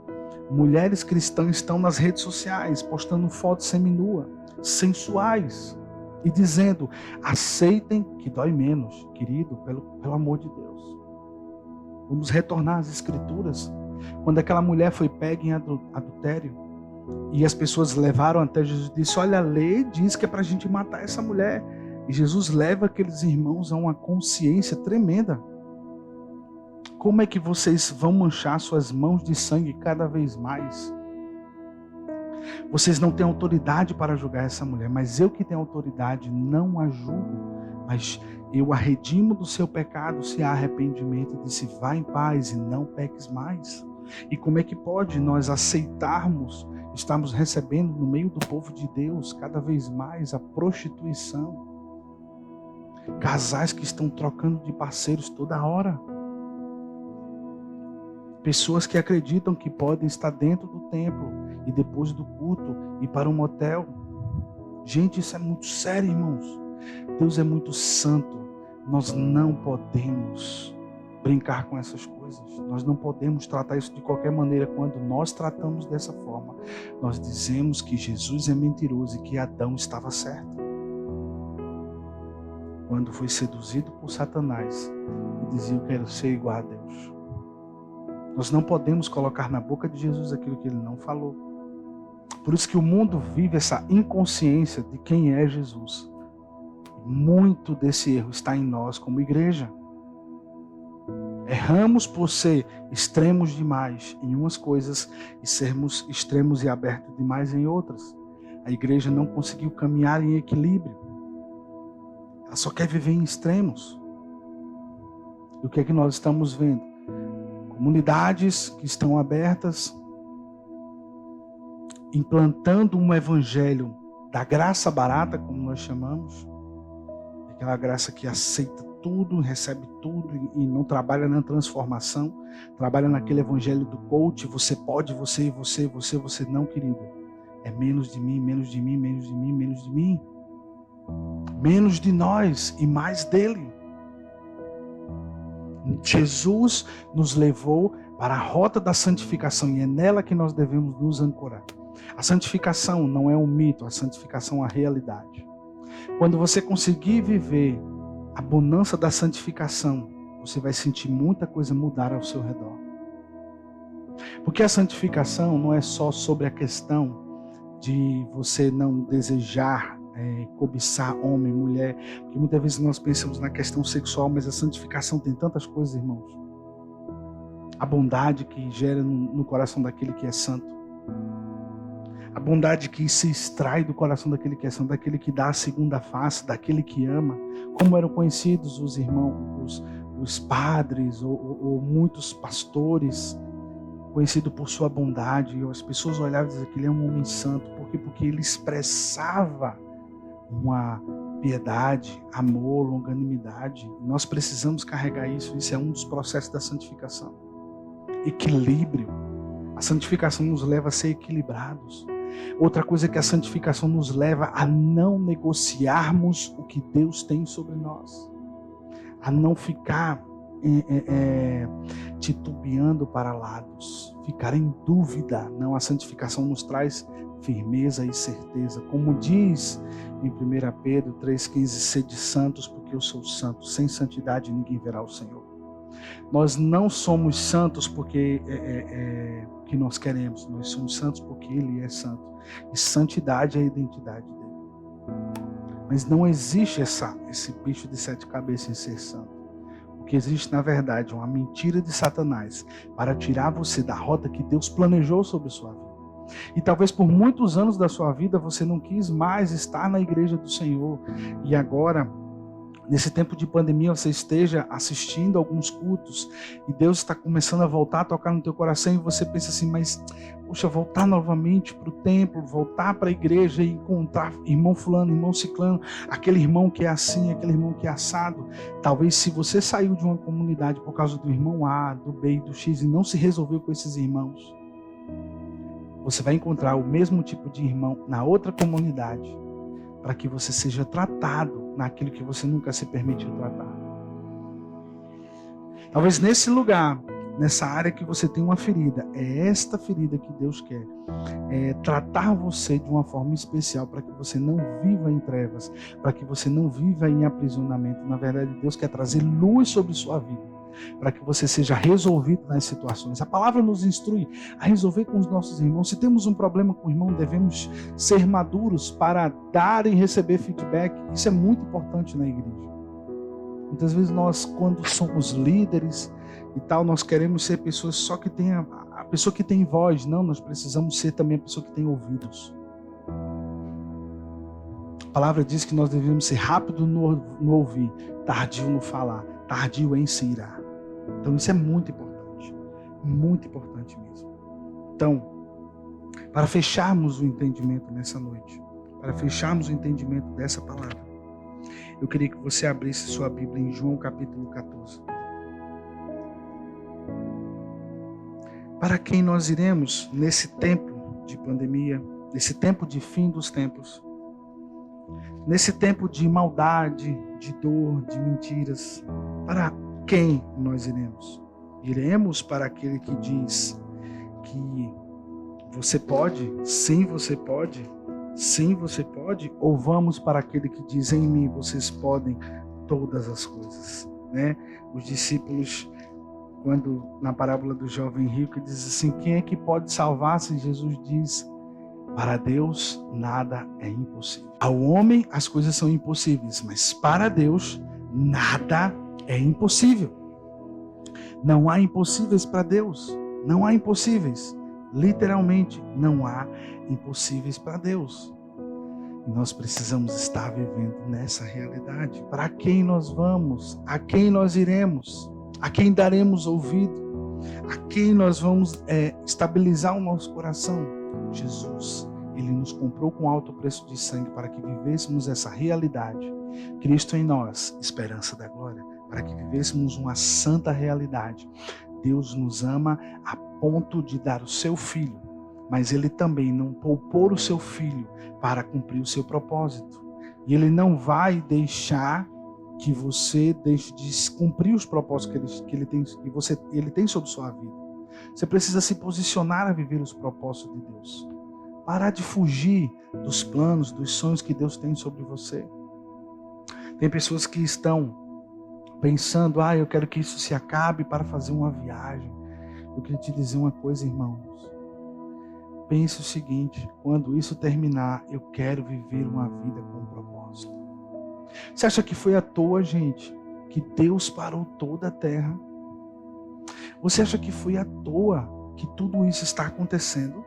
mulheres cristãs estão nas redes sociais postando fotos seminua, sensuais, e dizendo: aceitem que dói menos, querido, pelo amor de Deus. Vamos retornar às escrituras. Quando aquela mulher foi pega em adultério e as pessoas levaram até Jesus e disse: olha, a lei diz que é para a gente matar essa mulher. E Jesus leva aqueles irmãos a uma consciência tremenda. Como é que vocês vão manchar suas mãos de sangue cada vez mais? Vocês não têm autoridade para julgar essa mulher, mas eu que tenho autoridade não a julgo, mas eu a redimo do seu pecado se há arrependimento, e disse: vá em paz e não peques mais. E como é que pode nós aceitarmos, estamos recebendo no meio do povo de Deus cada vez mais a prostituição? Casais que estão trocando de parceiros toda hora. Pessoas que acreditam que podem estar dentro do templo e depois do culto ir para um motel. Gente, isso é muito sério, irmãos. Deus é muito santo. Nós não podemos brincar com essas coisas. Nós não podemos tratar isso de qualquer maneira. Quando nós tratamos dessa forma, nós dizemos que Jesus é mentiroso e que Adão estava certo. Quando foi seduzido por Satanás e dizia: eu quero ser igual a Deus. Nós não podemos colocar na boca de Jesus aquilo que ele não falou. Por isso que o mundo vive essa inconsciência de quem é Jesus. Muito desse erro está em nós como igreja. Erramos por ser extremos demais em umas coisas e sermos extremos e abertos demais em outras. A igreja não conseguiu caminhar em equilíbrio. Ela só quer viver em extremos. E o que é que nós estamos vendo? Comunidades que estão abertas, implantando um evangelho da graça barata, como nós chamamos, aquela graça que aceita tudo, recebe tudo e não trabalha na transformação, trabalha naquele evangelho do coach, você pode, você não, querido. É menos de mim, menos de mim, menos de mim, menos de mim. Menos de nós e mais dele. Jesus nos levou para a rota da santificação e é nela que nós devemos nos ancorar. A santificação não é um mito, a santificação é a realidade. Quando você conseguir viver a bonança da santificação, você vai sentir muita coisa mudar ao seu redor. Porque a santificação não é só sobre a questão de você não desejar cobiçar homem, mulher, porque muitas vezes nós pensamos na questão sexual, mas a santificação tem tantas coisas, irmãos. A bondade que gera no coração daquele que é santo. A bondade que se extrai do coração daquele que é santo, daquele que dá a segunda face, daquele que ama. Como eram conhecidos os irmãos, os padres ou muitos pastores, conhecido por sua bondade. E as pessoas olhavam e diziam que ele é um homem santo. Por quê? Porque ele expressava uma piedade, amor, longanimidade. Nós precisamos carregar isso. Isso é um dos processos da santificação. Equilíbrio. A santificação nos leva a ser equilibrados. Outra coisa é que a santificação nos leva a não negociarmos o que Deus tem sobre nós. A não ficar titubeando para lados. Ficar em dúvida. Não, a santificação nos traz firmeza e certeza. Como diz em 1 Pedro 3,15, sede santos porque eu sou santo. Sem santidade ninguém verá o Senhor. Nós não somos santos porque que nós queremos. Nós somos santos porque Ele é santo. E santidade é a identidade dele. Mas não existe esse bicho de 7 cabeças em ser santo. O que existe, na verdade, é uma mentira de Satanás para tirar você da rota que Deus planejou sobre sua vida. E talvez por muitos anos da sua vida você não quis mais estar na igreja do Senhor. E agora, nesse tempo de pandemia, você esteja assistindo alguns cultos e Deus está começando a voltar a tocar no teu coração e você pensa assim, mas, poxa, voltar novamente para o templo, voltar para a igreja e encontrar irmão fulano, irmão ciclano, aquele irmão que é assim, aquele irmão que é assado. Talvez se você saiu de uma comunidade por causa do irmão A, do B e do X e não se resolveu com esses irmãos, você vai encontrar o mesmo tipo de irmão na outra comunidade, para que você seja tratado naquilo que você nunca se permitiu tratar. Talvez nesse lugar, nessa área que você tem uma ferida, é esta ferida que Deus quer tratar você de uma forma especial, para que você não viva em trevas, para que você não viva em aprisionamento. Na verdade, Deus quer trazer luz sobre sua vida, para que você seja resolvido nas situações. A palavra nos instrui a resolver com os nossos irmãos. Se temos um problema com o irmão, devemos ser maduros para dar e receber feedback. Isso é muito importante na igreja. Muitas vezes nós, quando somos líderes e tal, nós queremos ser pessoas só que tem a pessoa que tem voz. Não, nós precisamos ser também a pessoa que tem ouvidos. A palavra diz que nós devemos ser rápido no ouvir, tardio no falar, tardio em se irar. Então isso é muito importante mesmo. Então, para fecharmos o entendimento nessa noite, para fecharmos o entendimento dessa palavra, eu queria que você abrisse sua Bíblia em João capítulo 14. Para quem nós iremos nesse tempo de pandemia, nesse tempo de fim dos tempos, nesse tempo de maldade, de dor, de mentiras, para quem nós iremos? Iremos para aquele que diz que você pode, sim você pode, sim você pode, ou vamos para aquele que diz em mim vocês podem todas as coisas, né? Os discípulos, quando na parábola do jovem rico, diz assim, quem é que pode salvar-se? Jesus diz, para Deus nada é impossível. Ao homem as coisas são impossíveis, mas para Deus nada é impossível. Não há impossíveis para Deus. Não há impossíveis. Literalmente, não há impossíveis para Deus. E nós precisamos estar vivendo nessa realidade. Para quem nós vamos? A quem nós iremos? A quem daremos ouvido? A quem nós vamos estabilizar o nosso coração? Jesus. Ele nos comprou com alto preço de sangue para que vivêssemos essa realidade. Cristo em nós, esperança da glória, para que vivêssemos uma santa realidade. Deus nos ama a ponto de dar o seu Filho, mas Ele também não poupou o seu Filho para cumprir o seu propósito. E Ele não vai deixar que você deixe de cumprir os propósitos que Ele tem sobre sua vida. Você precisa se posicionar a viver os propósitos de Deus. Parar de fugir dos planos, dos sonhos que Deus tem sobre você. Tem pessoas que estão pensando, eu quero que isso se acabe para fazer uma viagem. Eu queria te dizer uma coisa, irmãos. Pense o seguinte, quando isso terminar, eu quero viver uma vida com propósito. Você acha que foi à toa, gente, que Deus parou toda a terra? Você acha que foi à toa que tudo isso está acontecendo?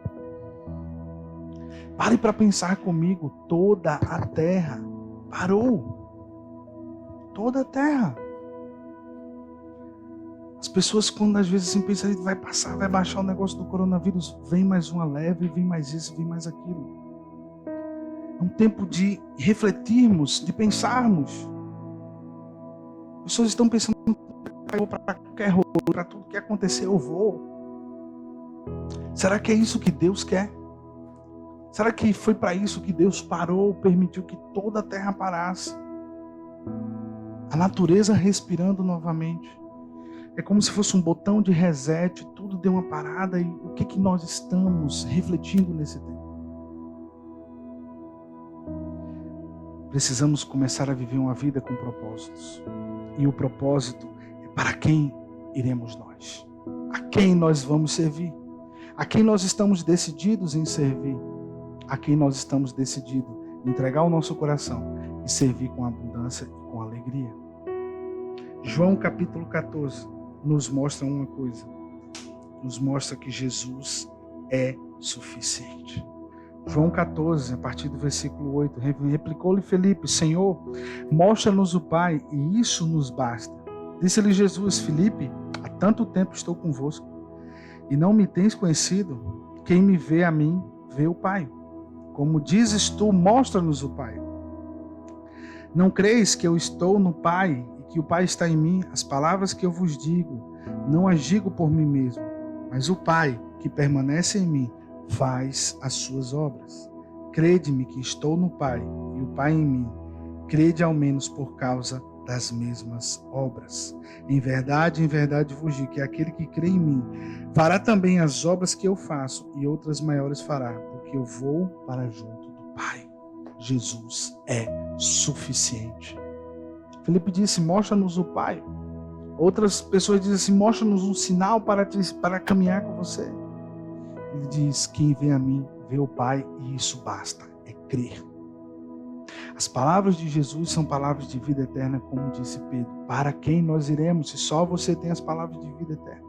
Pare para pensar comigo, toda a terra parou. Toda a terra. As pessoas, quando às vezes assim, pensam, vai passar, vai baixar o negócio do coronavírus, vem mais uma leve, vem mais isso, vem mais aquilo. É um tempo de refletirmos, de pensarmos. As pessoas estão pensando, eu vou para qualquer rolo, para tudo que acontecer eu vou. Será que é isso que Deus quer? Será que foi para isso que Deus parou, permitiu que toda a terra parasse? A natureza respirando novamente. É como se fosse um botão de reset, tudo deu uma parada e o que nós estamos refletindo nesse tempo? Precisamos começar a viver uma vida com propósitos. E o propósito é para quem iremos nós. A quem nós vamos servir. A quem nós estamos decididos em servir. A quem nós estamos decididos em entregar o nosso coração e servir com abundância e com alegria. João capítulo 14 nos mostra uma coisa. Nos mostra que Jesus é suficiente. João 14, a partir do versículo 8, replicou-lhe Filipe, Senhor, mostra-nos o Pai e isso nos basta. Disse-lhe Jesus, Filipe, há tanto tempo estou convosco e não me tens conhecido? Quem me vê a mim, vê o Pai. Como dizes tu, mostra-nos o Pai. Não creis que eu estou no Pai e que o Pai está em mim? As palavras que eu vos digo, não as digo por mim mesmo, mas o Pai que permanece em mim faz as suas obras. Crede-me que estou no Pai e o Pai em mim. Crede ao menos por causa das mesmas obras. Em verdade vos digo que aquele que crê em mim fará também as obras que eu faço e outras maiores fará, porque eu vou para junto do Pai. Jesus é suficiente. Filipe disse, mostra-nos o Pai. Outras pessoas dizem assim, mostra-nos um sinal para caminhar com você. Ele diz, quem vê a mim, vê o Pai e isso basta, é crer. As palavras de Jesus são palavras de vida eterna, como disse Pedro. Para quem nós iremos, se só você tem as palavras de vida eterna?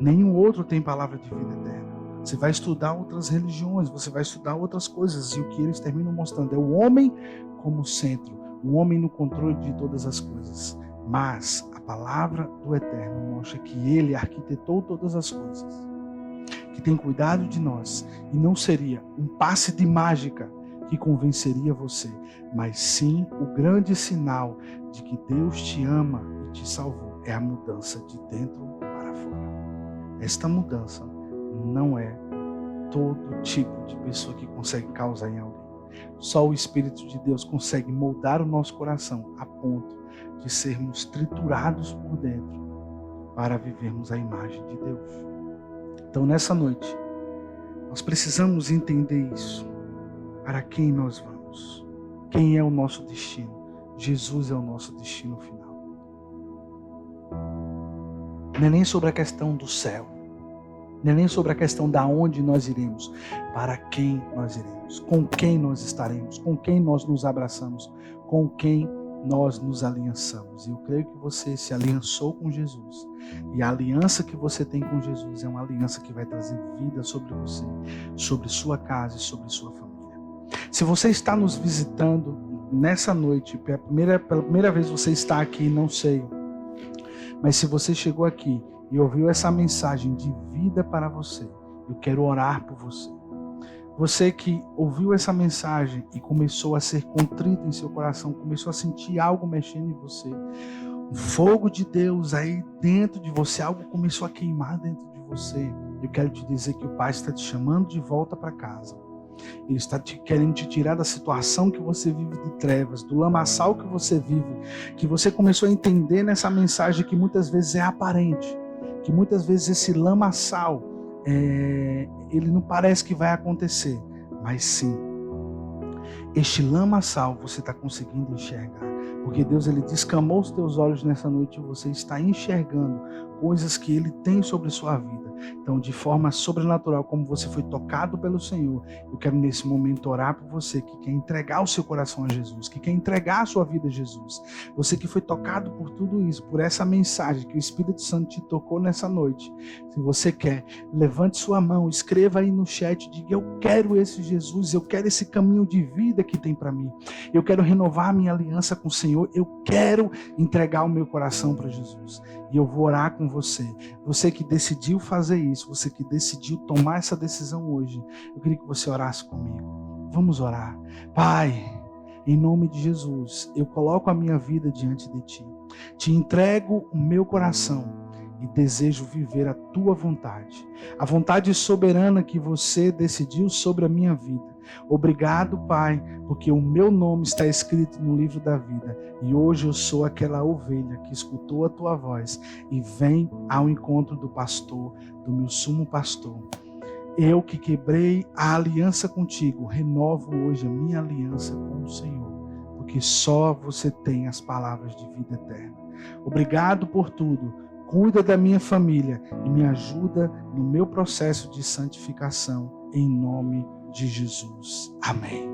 Nenhum outro tem palavra de vida eterna. Você vai estudar outras religiões, você vai estudar outras coisas, e o que eles terminam mostrando é o homem como centro, o homem no controle de todas as coisas. Mas a palavra do Eterno mostra que Ele arquitetou todas as coisas, que tem cuidado de nós, e não seria um passe de mágica que convenceria você, mas sim o grande sinal de que Deus te ama e te salvou, é a mudança de dentro para fora. Esta mudança não é todo tipo de pessoa que consegue causar em alguém. Só o Espírito de Deus consegue moldar o nosso coração a ponto de sermos triturados por dentro para vivermos a imagem de Deus. Então, nessa noite, nós precisamos entender isso. Para quem nós vamos? Quem é o nosso destino? Jesus é o nosso destino final. Não é nem sobre a questão do céu. Não é nem sobre a questão da onde nós iremos. Para quem nós iremos? Com quem nós estaremos? Com quem nós nos abraçamos? Com quem nós nos aliançamos? E eu creio que você se aliançou com Jesus. E a aliança que você tem com Jesus é uma aliança que vai trazer vida sobre você, sobre sua casa e sobre sua família. Se você está nos visitando nessa noite, pela primeira vez você está aqui, não sei, mas se você chegou aqui e ouviu essa mensagem de vida para você, eu quero orar por você. Você que ouviu essa mensagem e começou a ser contrito em seu coração, começou a sentir algo mexendo em você, o fogo de Deus aí dentro de você, algo começou a queimar dentro de você. Eu quero te dizer que o Pai está te chamando de volta para casa. Ele está querendo te tirar da situação que você vive de trevas, do lamaçal que você vive, que você começou a entender nessa mensagem que muitas vezes é aparente, que muitas vezes esse lamaçal, ele não parece que vai acontecer, mas sim, este lamaçal você está conseguindo enxergar, porque Deus ele descamou os teus olhos nessa noite e você está enxergando coisas que Ele tem sobre sua vida. Então, de forma sobrenatural, como você foi tocado pelo Senhor, eu quero nesse momento orar por você que quer entregar o seu coração a Jesus, que quer entregar a sua vida a Jesus. Você que foi tocado por tudo isso, por essa mensagem que o Espírito Santo te tocou nessa noite. Se você quer, levante sua mão, escreva aí no chat, diga: eu quero esse Jesus, eu quero esse caminho de vida que tem para mim. Eu quero renovar a minha aliança com o Senhor, eu quero entregar o meu coração para Jesus. E eu vou orar com você. Você que decidiu fazer isso, você que decidiu tomar essa decisão hoje, eu queria que você orasse comigo. Vamos orar. Pai, em nome de Jesus, eu coloco a minha vida diante de Ti. Te entrego o meu coração e desejo viver a Tua vontade. A vontade soberana que você decidiu sobre a minha vida. Obrigado, Pai, porque o meu nome está escrito no livro da vida. E hoje eu sou aquela ovelha que escutou a Tua voz e vem ao encontro do pastor, do meu sumo pastor. Eu que quebrei a aliança contigo, renovo hoje a minha aliança com o Senhor, porque só você tem as palavras de vida eterna. Obrigado por tudo. Cuida da minha família e me ajuda no meu processo de santificação, em nome de Jesus. Amém.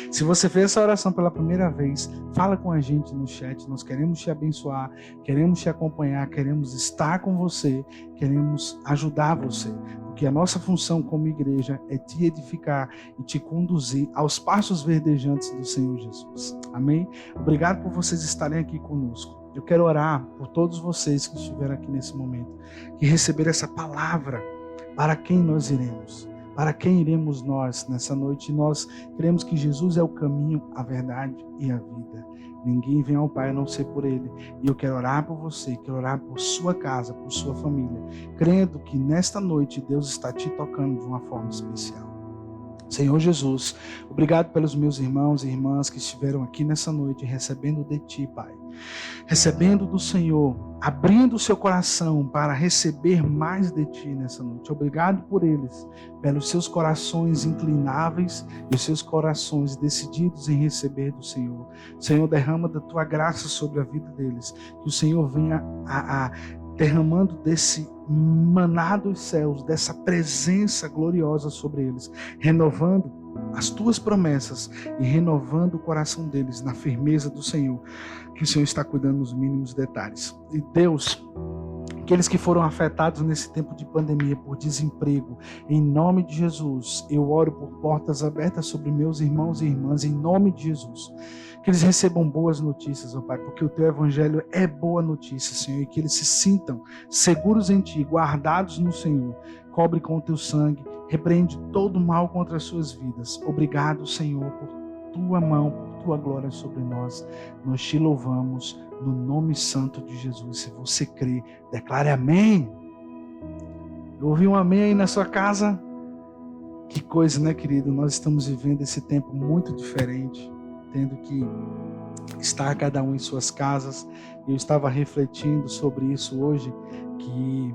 Se você fez essa oração pela primeira vez, fala com a gente no chat. Nós queremos te abençoar, queremos te acompanhar, queremos estar com você, queremos ajudar você. Porque a nossa função como igreja é te edificar e te conduzir aos passos verdejantes do Senhor Jesus. Amém? Obrigado por vocês estarem aqui conosco. Eu quero orar por todos vocês que estiveram aqui nesse momento, que receberam essa palavra. Para quem nós iremos? Para quem iremos nós nessa noite? Nós cremos que Jesus é o caminho, a verdade e a vida. Ninguém vem ao Pai a não ser por Ele. E eu quero orar por você, quero orar por sua casa, por sua família, crendo que nesta noite Deus está te tocando de uma forma especial. Senhor Jesus, obrigado pelos meus irmãos e irmãs que estiveram aqui nessa noite recebendo de Ti, Pai. Recebendo do Senhor, abrindo o seu coração para receber mais de Ti nessa noite. Obrigado por eles, pelos seus corações inclináveis e os seus corações decididos em receber do Senhor. Senhor, derrama da Tua graça sobre a vida deles. Que o Senhor venha derramando desse maná dos céus, dessa presença gloriosa sobre eles, renovando as Tuas promessas e renovando o coração deles na firmeza do Senhor, que o Senhor está cuidando nos mínimos detalhes. E Deus, aqueles que foram afetados nesse tempo de pandemia por desemprego, em nome de Jesus, eu oro por portas abertas sobre meus irmãos e irmãs, em nome de Jesus. Que eles recebam boas notícias, ó Pai, porque o Teu Evangelho é boa notícia, Senhor, e que eles se sintam seguros em Ti, guardados no Senhor. Cobre com o Teu sangue, repreende todo o mal contra as suas vidas. Obrigado, Senhor, por Tua mão, por Tua glória sobre nós. Nós Te louvamos no nome santo de Jesus. Se você crê, declare amém. Eu ouvi um amém aí na sua casa? Que coisa, né, querido? Nós estamos vivendo esse tempo muito diferente, tendo que estar cada um em suas casas. Eu estava refletindo sobre isso hoje, que,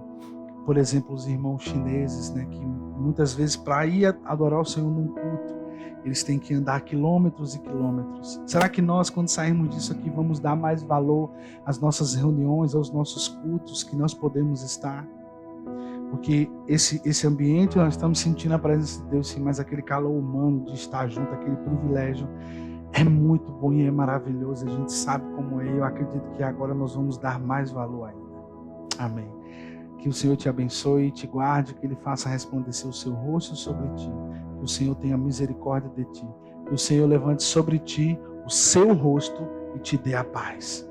por exemplo, os irmãos chineses, né, que muitas vezes para ir adorar o Senhor num culto, eles têm que andar quilômetros e quilômetros. Será que nós, quando sairmos disso aqui, vamos dar mais valor às nossas reuniões, aos nossos cultos que nós podemos estar? Porque esse ambiente, nós estamos sentindo a presença de Deus, sim, mas aquele calor humano de estar junto, aquele privilégio, é muito bom e é maravilhoso. A gente sabe como é. Eu acredito que agora nós vamos dar mais valor ainda. Amém. Que o Senhor te abençoe e te guarde, que Ele faça resplandecer o seu rosto sobre ti, que o Senhor tenha misericórdia de ti, que o Senhor levante sobre ti o seu rosto e te dê a paz.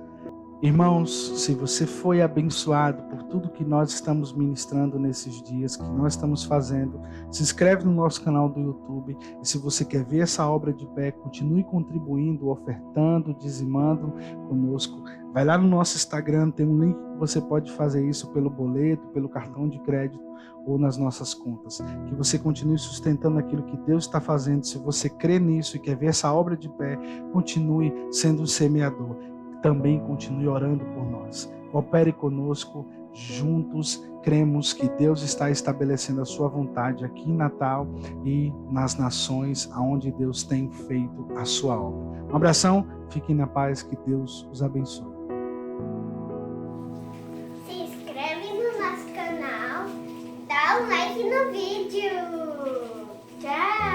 Irmãos, se você foi abençoado por tudo que nós estamos ministrando nesses dias, que nós estamos fazendo, se inscreve no nosso canal do YouTube. E se você quer ver essa obra de pé, continue contribuindo, ofertando, dizimando conosco. Vai lá no nosso Instagram, tem um link que você pode fazer isso pelo boleto, pelo cartão de crédito ou nas nossas contas. Que você continue sustentando aquilo que Deus está fazendo. Se você crê nisso e quer ver essa obra de pé, continue sendo um semeador. Também continue orando por nós. Coopere conosco, juntos cremos que Deus está estabelecendo a sua vontade aqui em Natal e nas nações onde Deus tem feito a sua obra. Um abração, fiquem na paz, que Deus os abençoe. Se inscreve no nosso canal, dá um like no vídeo. Tchau!